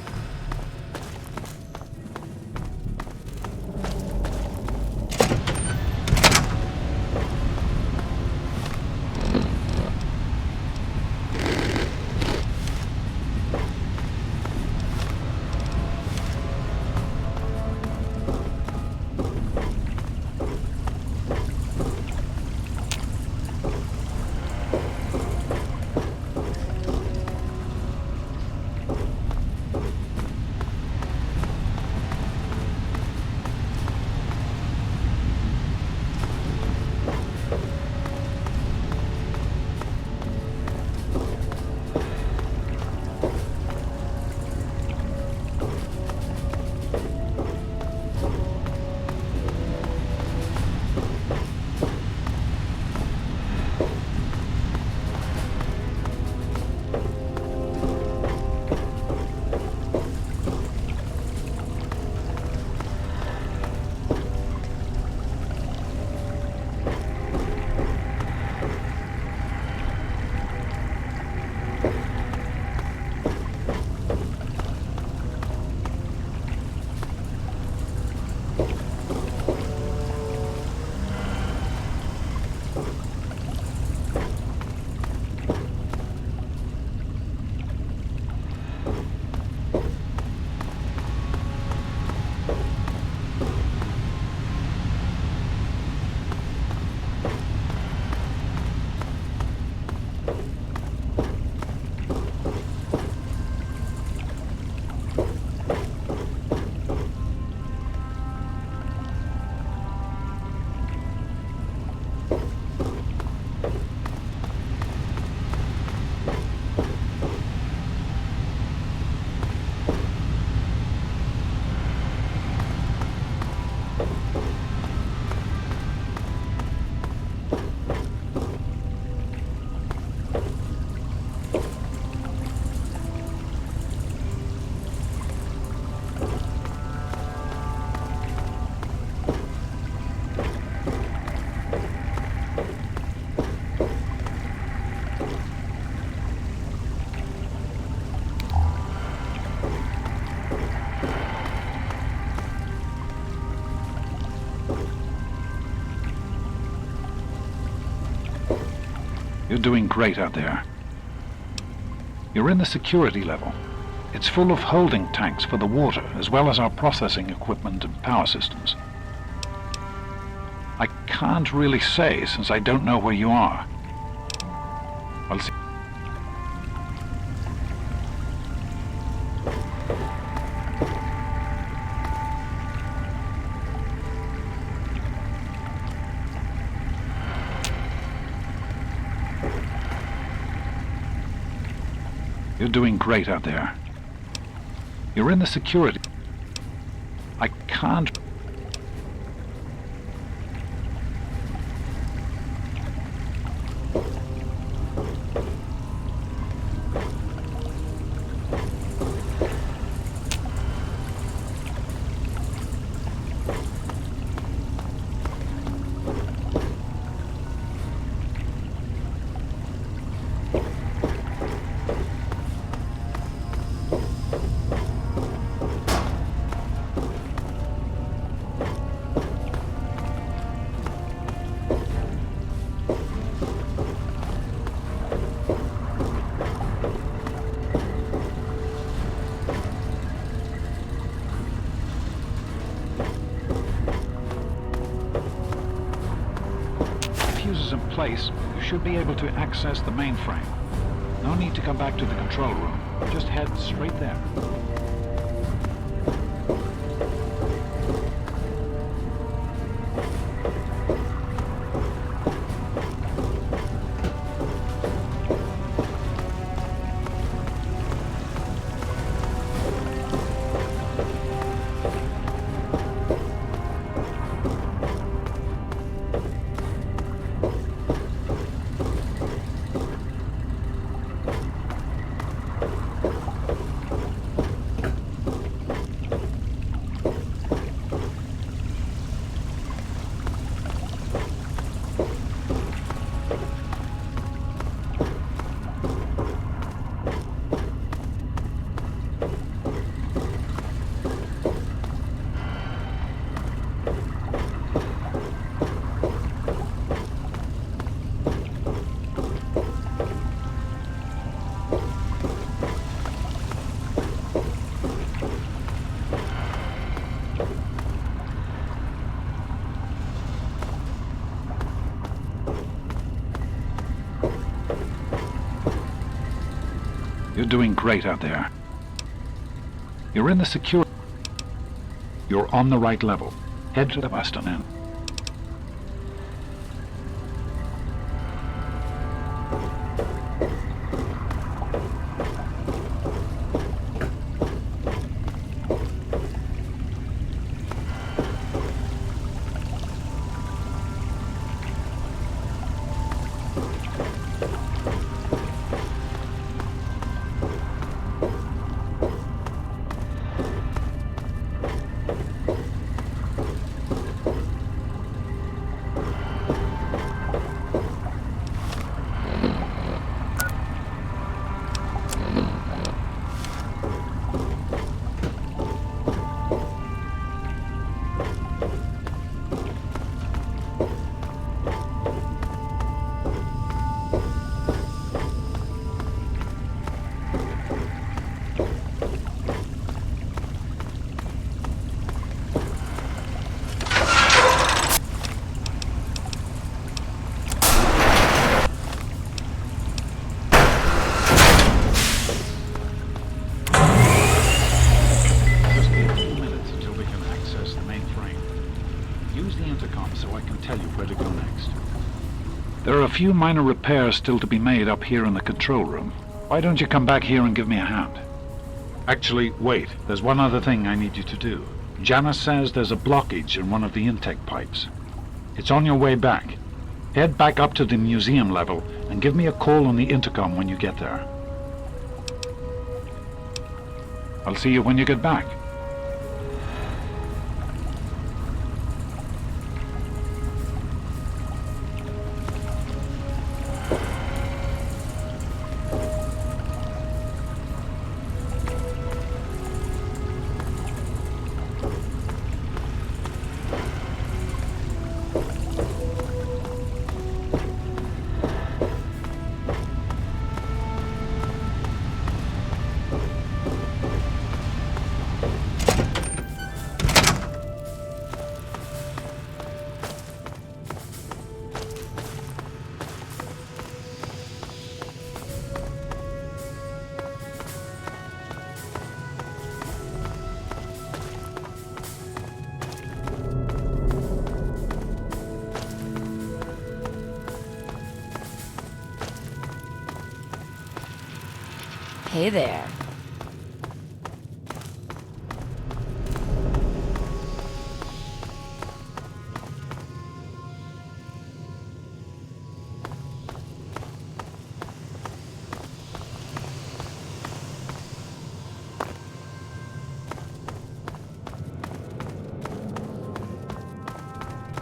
You're doing great out there. You're in the security level. It's full of holding tanks for the water, as well as our processing equipment and power systems. I can't really say, since I don't know where you are. I'll see. You're doing great out there. You're in the security. I can't... Fuses in place, you should be able to access the mainframe. No need to come back to the control room. Just head straight there. You're doing great out there. You're in the security. You're on the right level. Head to the western end. There are a few minor repairs still to be made up here in the control room. Why don't you come back here and give me a hand? Actually, wait. There's one other thing I need you to do. Janice says there's a blockage in one of the intake pipes. It's on your way back. Head back up to the museum level and give me a call on the intercom when you get there. I'll see you when you get back. Hey there.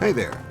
Hey there.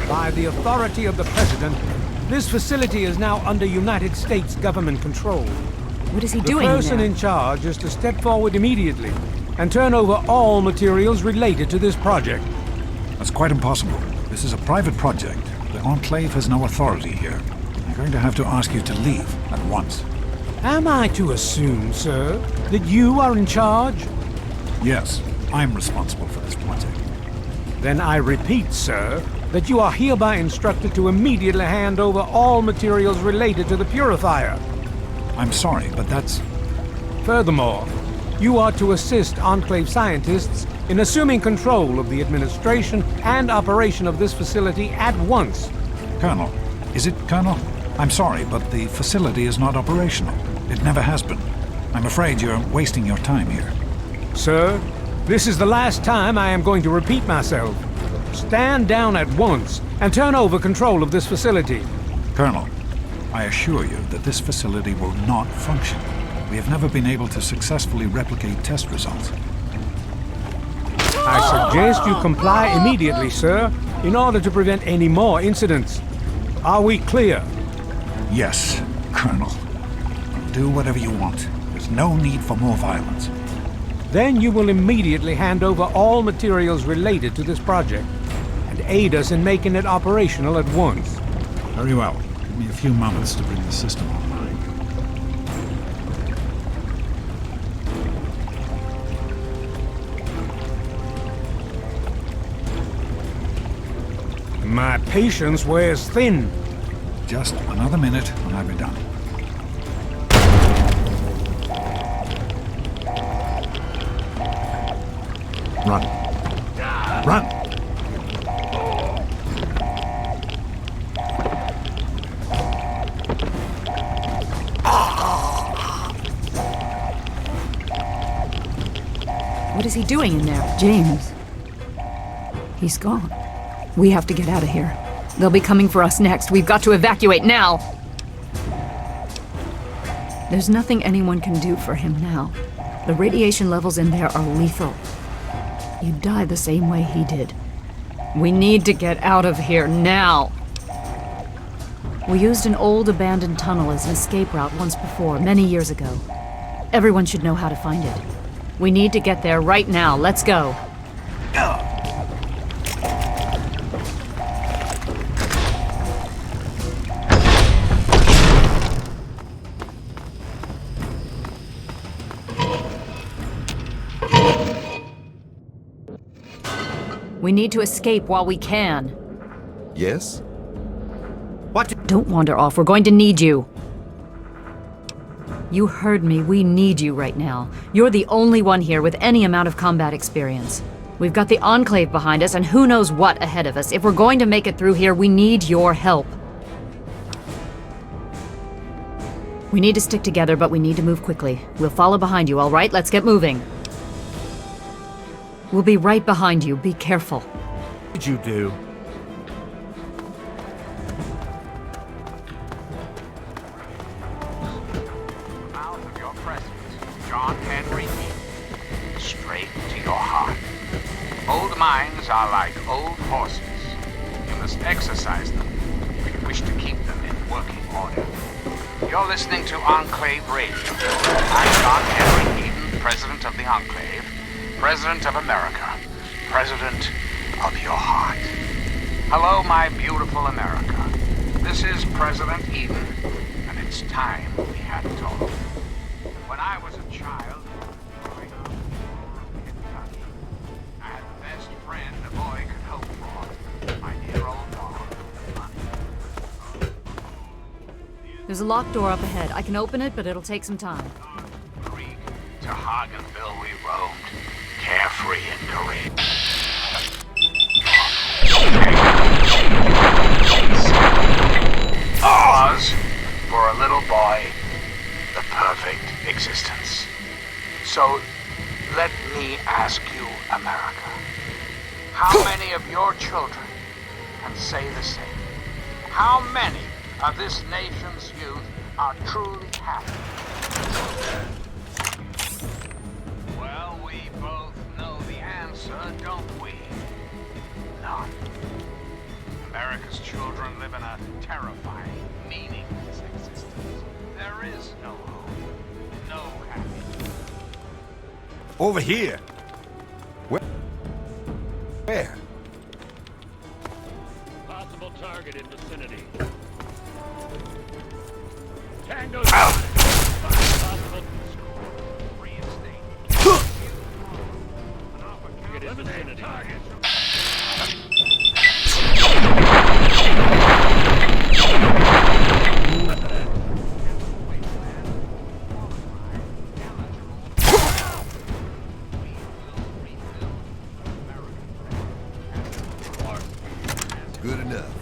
By the authority of the President, this facility is now under United States government control. What is he The doing in person there? in charge is to step forward immediately and turn over all materials related to this project. That's quite impossible. This is a private project. The Enclave has no authority here. I'm going to have to ask you to leave at once. Am I to assume, sir, that you are in charge? Yes, I'm responsible for this project. Then I repeat, sir, that you are hereby instructed to immediately hand over all materials related to the purifier. I'm sorry, but that's... Furthermore, you are to assist Enclave scientists in assuming control of the administration and operation of this facility at once. Colonel. Is it Colonel? I'm sorry, but the facility is not operational. It never has been. I'm afraid you're wasting your time here. Sir, this is the last time I am going to repeat myself. Stand down at once and turn over control of this facility. Colonel, I assure you that this facility will not function. We have never been able to successfully replicate test results. I suggest you comply immediately, sir, in order to prevent any more incidents. Are we clear? Yes, Colonel. Do whatever you want. There's no need for more violence. Then you will immediately hand over all materials related to this project and aid us in making it operational at once. Very well. Give me a few moments to bring the system online. My patience wears thin. Just another minute and I'll be done. Run. Run! What is he doing in there? James. He's gone. We have to get out of here. They'll be coming for us next. We've got to evacuate now! There's nothing anyone can do for him now. The radiation levels in there are lethal. You'd die the same way he did. We need to get out of here now! We used an old abandoned tunnel as an escape route once before, many years ago. Everyone should know how to find it. We need to get there right now. Let's go. We need to escape while we can. Yes? What? Don't wander off. We're going to need you. You heard me. We need you right now. You're the only one here with any amount of combat experience. We've got the Enclave behind us and who knows what ahead of us. If we're going to make it through here, we need your help. We need to stick together, but we need to move quickly. We'll follow behind you, all right? Let's get moving. We'll be right behind you. Be careful. What did you do? Mouth of your president, John Henry King, straight to your heart. Old minds are like old horses. You must exercise them if you wish to keep them in working order. You're listening to Enclave Radio. I'm John Henry Eden, President of the Enclave, President of America, President of your heart. Hello, my beautiful America. This is President Eden, and it's time we had a talk. When I was a child, growing up in Kentucky, I had the best friend a boy could hope for, my dear old dog, Bunny. There's a locked door up ahead. I can open it, but it'll take some time. Creek to Hagenville we roamed, carefree and courageous. Was, for a little boy, the perfect existence. So, let me ask you, America, how many of your children can say the same? How many of this nation's youth are truly happy? Well, we both know the answer, don't we? None. America's children live in a terrifying, meaningless existence. There is no hope, no happiness. Over here. Where? Possible target in vicinity. Tango. Possible Reinstate. target in vicinity. Good enough.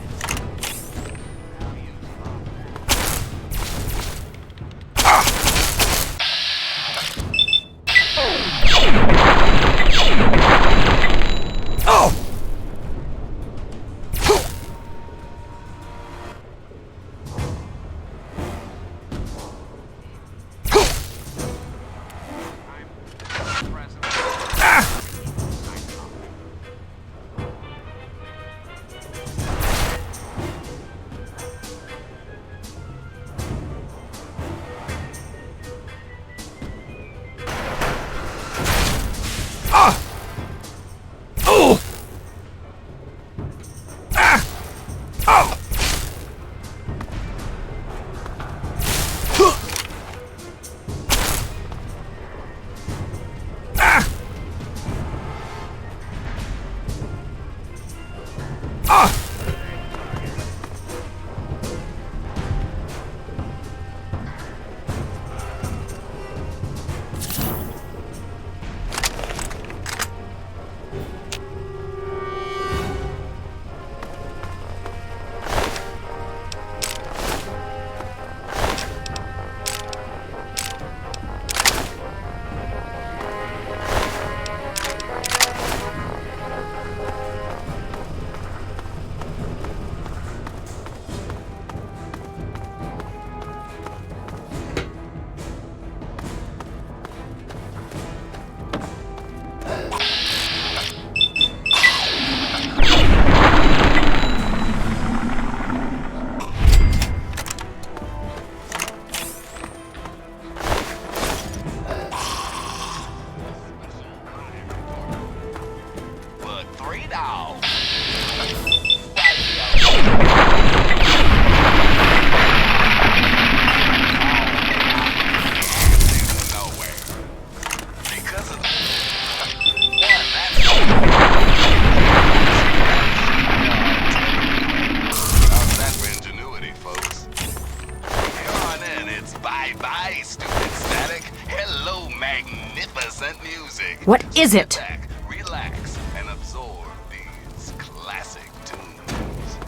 Bye-bye, stupid static. Hello, magnificent music. What is it? Sit back, relax, and absorb these classic tunes.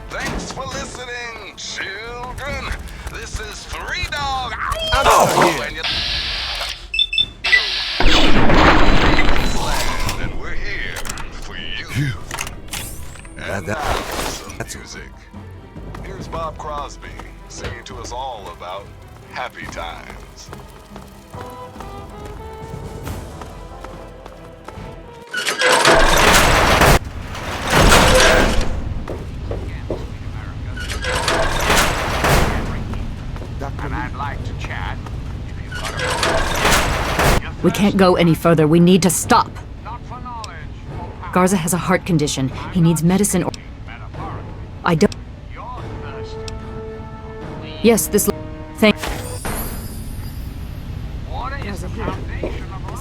Thanks for listening, children. This is Three Dog. And and we're here for you. And now some music. Here's Bob Crosby singing to us all about happy times. And I'd like to chat. If you've got We can't go any further. We need to stop. Garza has a heart condition. He needs medicine or... I don't... Yes, this... Thank... Water is the foundation of life.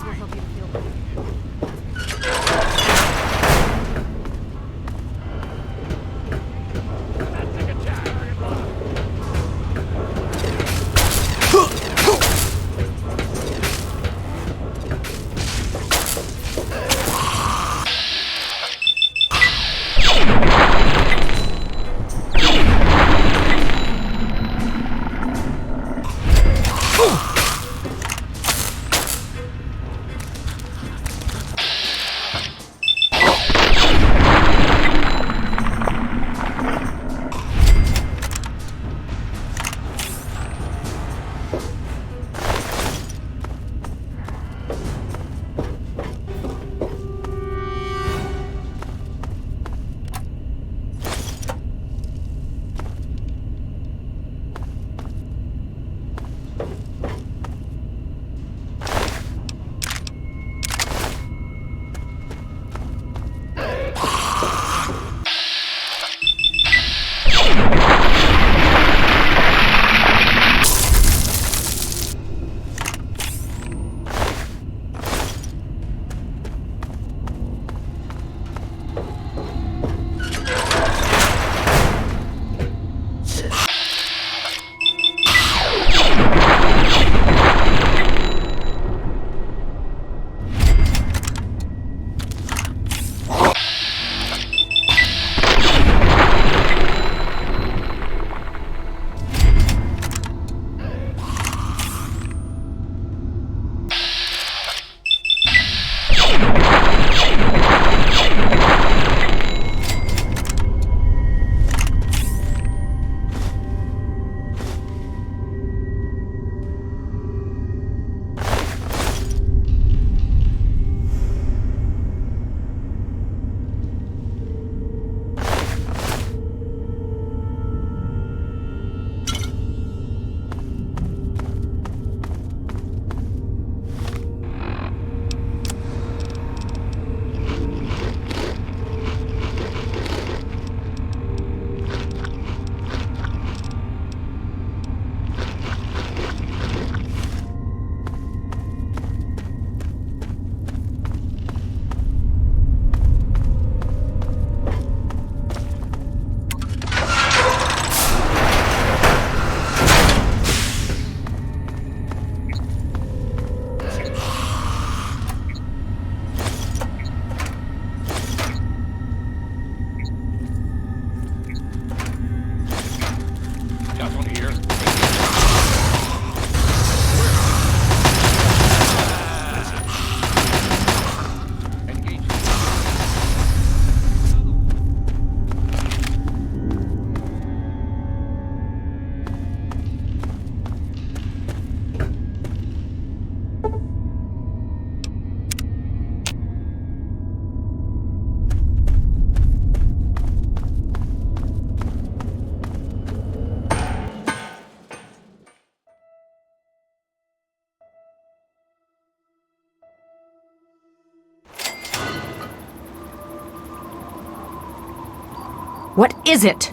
What is it?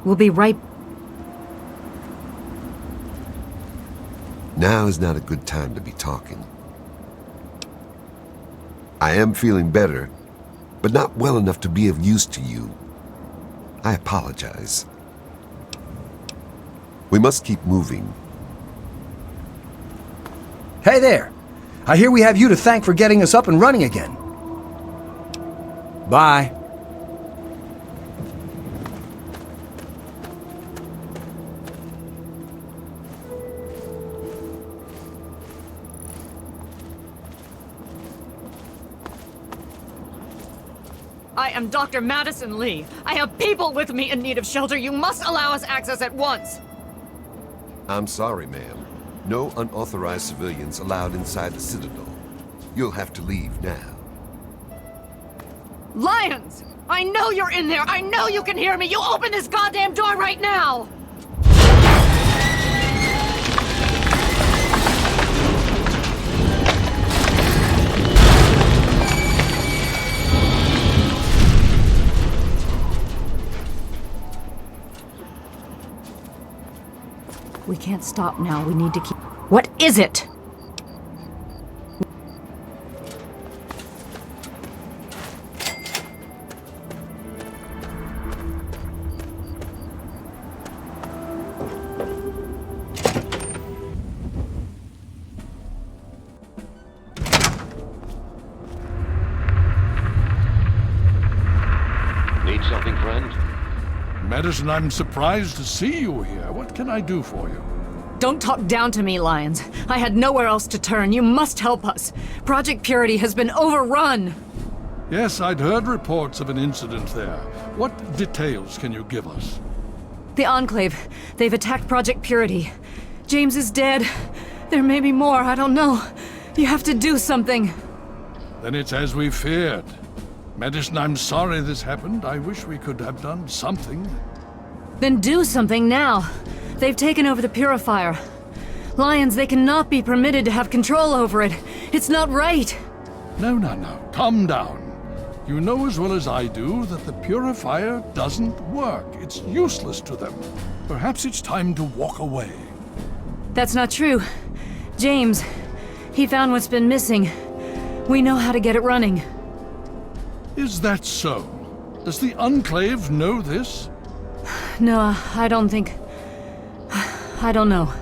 We'll be right... Now is not a good time to be talking. I am feeling better, but not well enough to be of use to you. I apologize. We must keep moving. Hey there! I hear we have you to thank for getting us up and running again. Bye. I am Dr. Madison Lee. I have people with me in need of shelter. You must allow us access at once. I'm sorry, ma'am. No unauthorized civilians allowed inside the Citadel. You'll have to leave now. Lions! I know you're in there! I know you can hear me! You open this goddamn door right now! We can't stop now. We need to keep... What is it? Need something, friend? Madison, I'm surprised to see you here. What can I do for you? Don't talk down to me, Lions. I had nowhere else to turn. You must help us. Project Purity has been overrun. Yes, I'd heard reports of an incident there. What details can you give us? The Enclave. They've attacked Project Purity. James is dead. There may be more. I don't know. You have to do something. Then it's as we feared. Madison, I'm sorry this happened. I wish we could have done something. Then do something now. They've taken over the Purifier. Lions, they cannot be permitted to have control over it. It's not right. No. Calm down. You know as well as I do that the Purifier doesn't work. It's useless to them. Perhaps it's time to walk away. That's not true. James, he found what's been missing. We know how to get it running. Is that so? Does the Enclave know this? No, I don't think... I don't know.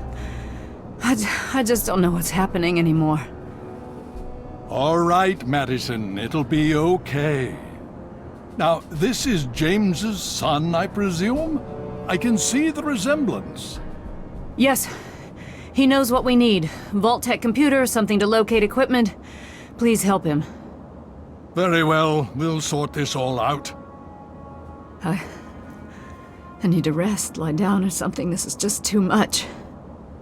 I just don't know what's happening anymore. All right, Madison, it'll be okay. Now, this is James's son, I presume? I can see the resemblance. Yes. He knows what we need. Vault-Tec computer, something to locate equipment. Please help him. Very well, we'll sort this all out. I need to rest, lie down or something. This is just too much.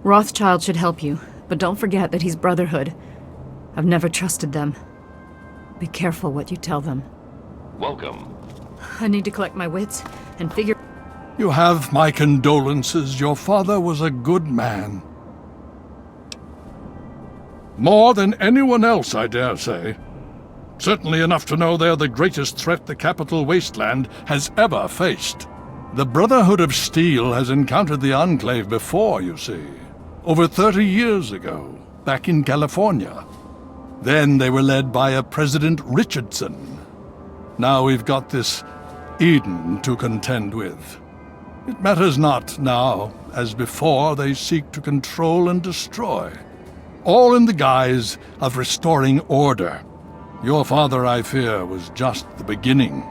Rothschild should help you, but don't forget that he's Brotherhood. I've never trusted them. Be careful what you tell them. Welcome. I need to collect my wits and figure... You have my condolences. Your father was a good man. More than anyone else, I dare say. Certainly enough to know they're the greatest threat the capital wasteland has ever faced. The Brotherhood of Steell has encountered the Enclave before, you see. Over 30 years ago, back in California. Then they were led by a President Richardson. Now we've got this Eden to contend with. It matters not now, as before they seek to control and destroy. All in the guise of restoring order. Your father, I fear, was just the beginning.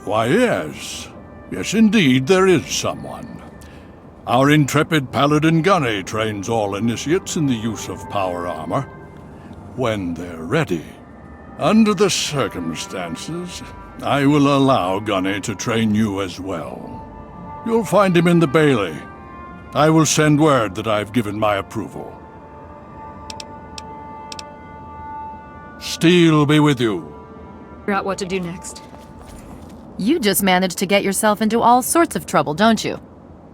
Why, yes. Yes, indeed, there is someone. Our intrepid Paladin Gunny trains all initiates in the use of power armor. When they're ready. Under the circumstances, I will allow Gunny to train you as well. You'll find him in the Bailey. I will send word that I've given my approval. Steell be with you. Figure out what to do next. You just managed to get yourself into all sorts of trouble, don't you?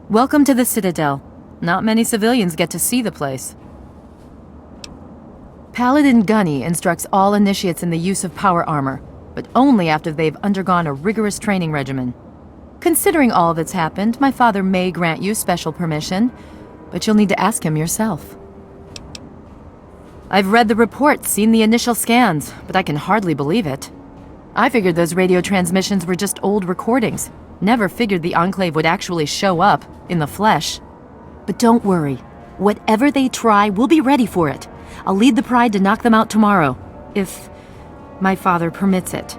Welcome to the Citadel. Not many civilians get to see the place. Paladin Gunny instructs all initiates in the use of power armor, but only after they've undergone a rigorous training regimen. Considering all that's happened, my father may grant you special permission, but you'll need to ask him yourself. I've read the reports, seen the initial scans, but I can hardly believe it. I figured those radio transmissions were just old recordings. Never figured the Enclave would actually show up, in the flesh. But don't worry. Whatever they try, we'll be ready for it. I'll lead the Pride to knock them out tomorrow, if my father permits it.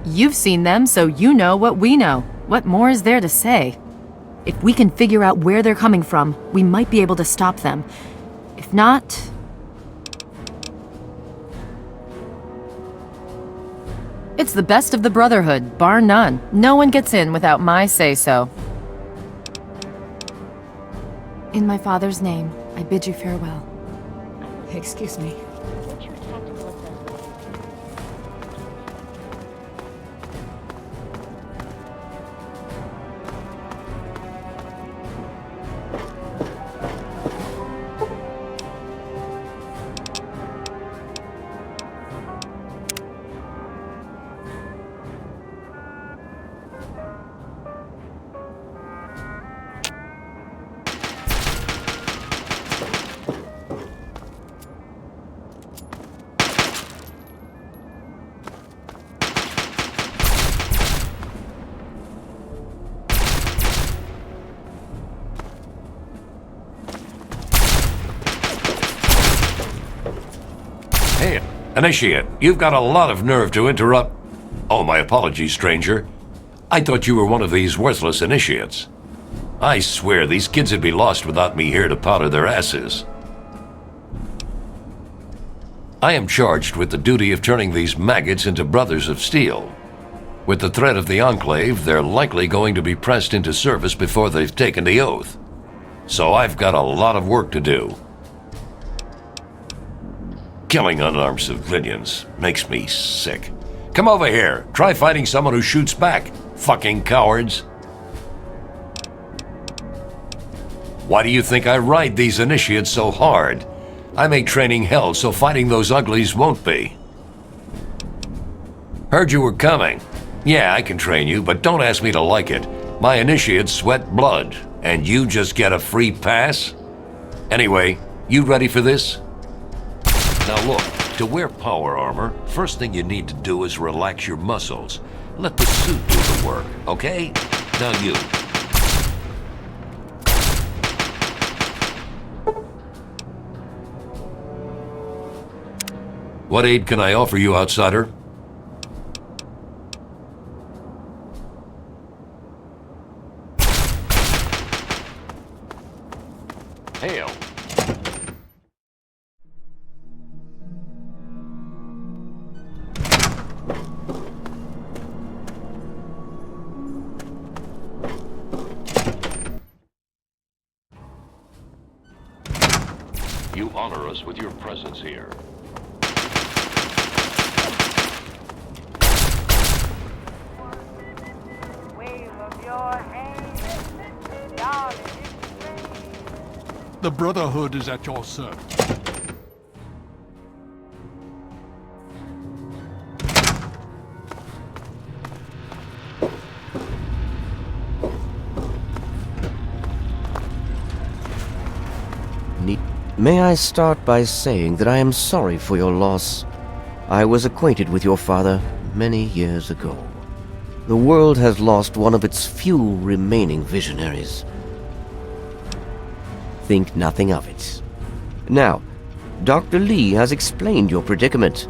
You've seen them, so you know what we know. What more is there to say? If we can figure out where they're coming from, we might be able to stop them. If not... It's the best of the Brotherhood, bar none. No one gets in without my say-so. In my father's name, I bid you farewell. Excuse me. Hey, Initiate, you've got a lot of nerve to interrupt... Oh, my apologies, stranger. I thought you were one of these worthless initiates. I swear these kids would be lost without me here to powder their asses. I am charged with the duty of turning these maggots into brothers of Steell. With the threat of the Enclave, they're likely going to be pressed into service before they've taken the oath. So I've got a lot of work to do. Killing unarmed civilians makes me sick. Come over here. Try fighting someone who shoots back, fucking cowards. Why do you think I ride these initiates so hard? I make training hell so fighting those uglies won't be. Heard you were coming. Yeah, I can train you, but don't ask me to like it. My initiates sweat blood, and you just get a free pass? Anyway, you ready for this? Now look, to wear power armor, first thing you need to do is relax your muscles. Let the suit do the work, okay? Now you. What aid can I offer you, outsider? Hail. You honor us with your presence here. The Brotherhood is at your service. May I start by saying that I am sorry for your loss. I was acquainted with your father many years ago. The world has lost one of its few remaining visionaries. Think nothing of it. Now, Dr. Lee has explained your predicament.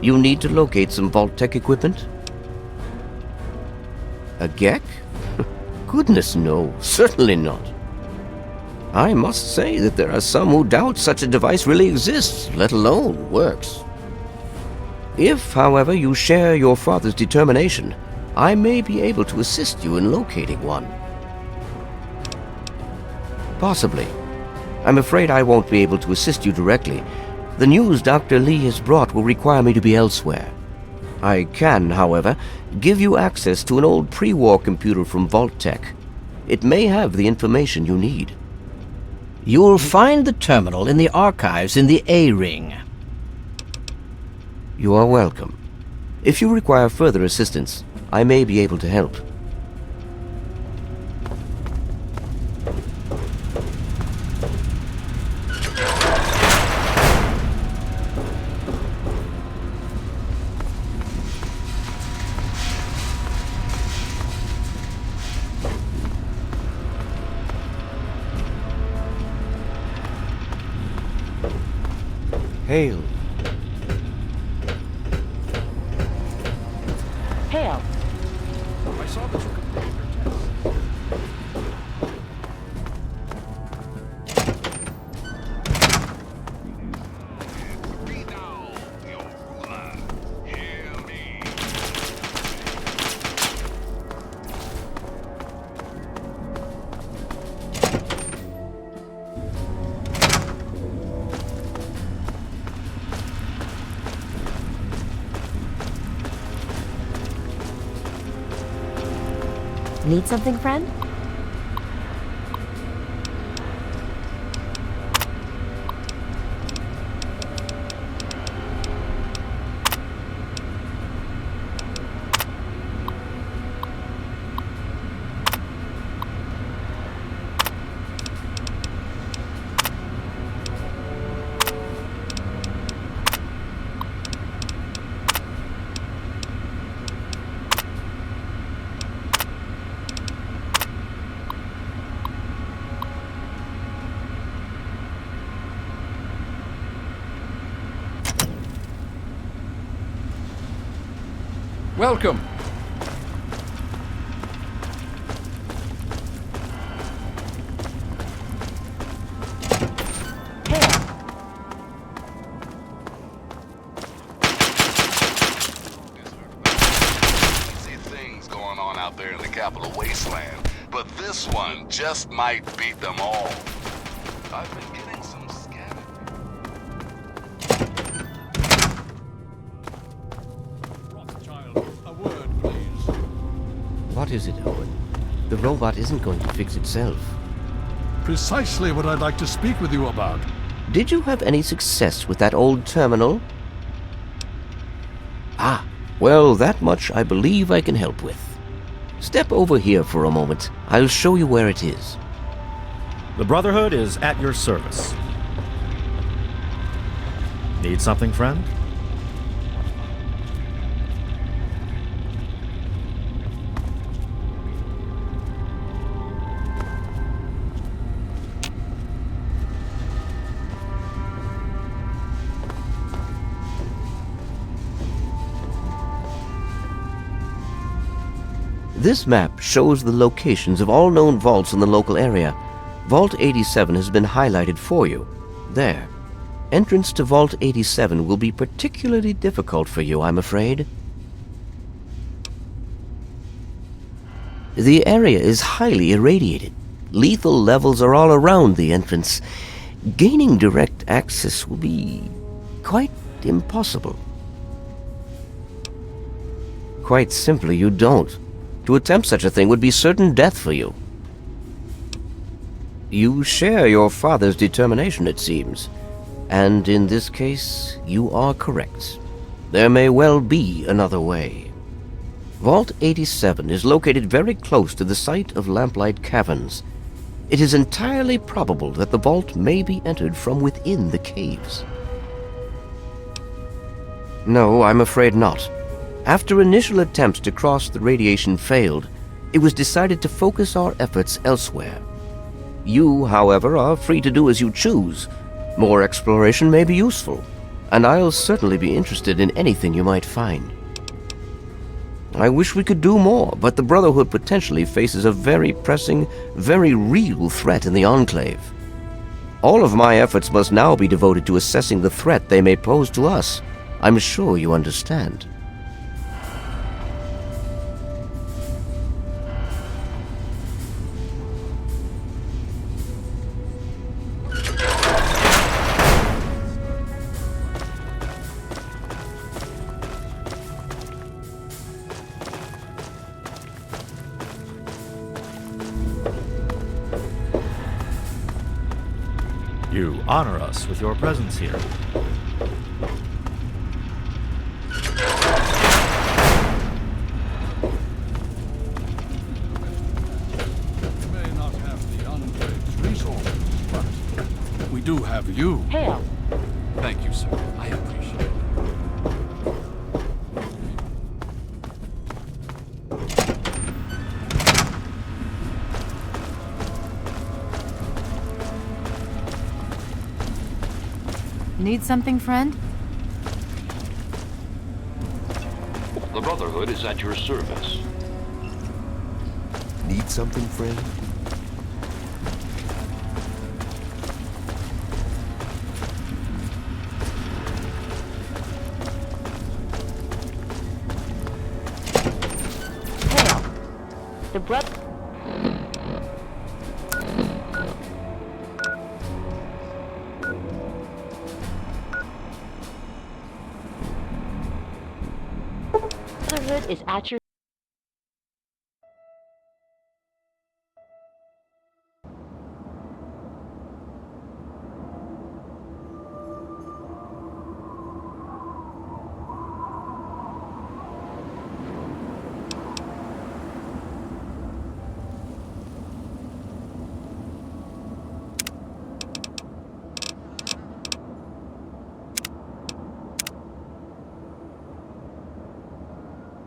You need to locate some Vault-Tec equipment? A Gek? Goodness no, certainly not. I must say that there are some who doubt such a device really exists, let alone works. If, however, you share your father's determination, I may be able to assist you in locating one. Possibly. I'm afraid I won't be able to assist you directly. The news Dr. Lee has brought will require me to be elsewhere. I can, however, give you access to an old pre-war computer from Vault-Tec. It may have the information you need. You'll find the terminal in the archives in the A-Ring. You are welcome. If you require further assistance, I may be able to help. Hail. Hail. I saw that you completed your test. Need something, friend? Welcome. Things going on out there in the capital wasteland, but this one just might beat them all. I've been getting some What is it, Owen? The robot isn't going to fix itself. Precisely what I'd like to speak with you about. Did you have any success with that old terminal? Ah, well, that much I believe I can help with. Step over here for a moment. I'll show you where it is. The Brotherhood is at your service. Need something, friend? This map shows the locations of all known vaults in the local area. Vault 87 has been highlighted for you. There. Entrance to Vault 87 will be particularly difficult for you, I'm afraid. The area is highly irradiated. Lethal levels are all around the entrance. Gaining direct access will be quite impossible. Quite simply, you don't. To attempt such a thing would be certain death for you. You share your father's determination, it seems. And in this case, you are correct. There may well be another way. Vault 87 is located very close to the site of Lamplight Caverns. It is entirely probable that the vault may be entered from within the caves. No, I'm afraid not. After initial attempts to cross the radiation failed, it was decided to focus our efforts elsewhere. You, however, are free to do as you choose. More exploration may be useful, and I'll certainly be interested in anything you might find. I wish we could do more, but the Brotherhood potentially faces a very pressing, very real threat in the Enclave. All of my efforts must now be devoted to assessing the threat they may pose to us. I'm sure you understand. You honor us with your presence here. We may not have the Enclave's resources, but we do have you. Hail. Thank you, sir. I appreciate it. Need something, friend? The Brotherhood is at your service. Need something, friend? Hail. The brother... Brotherhood is at your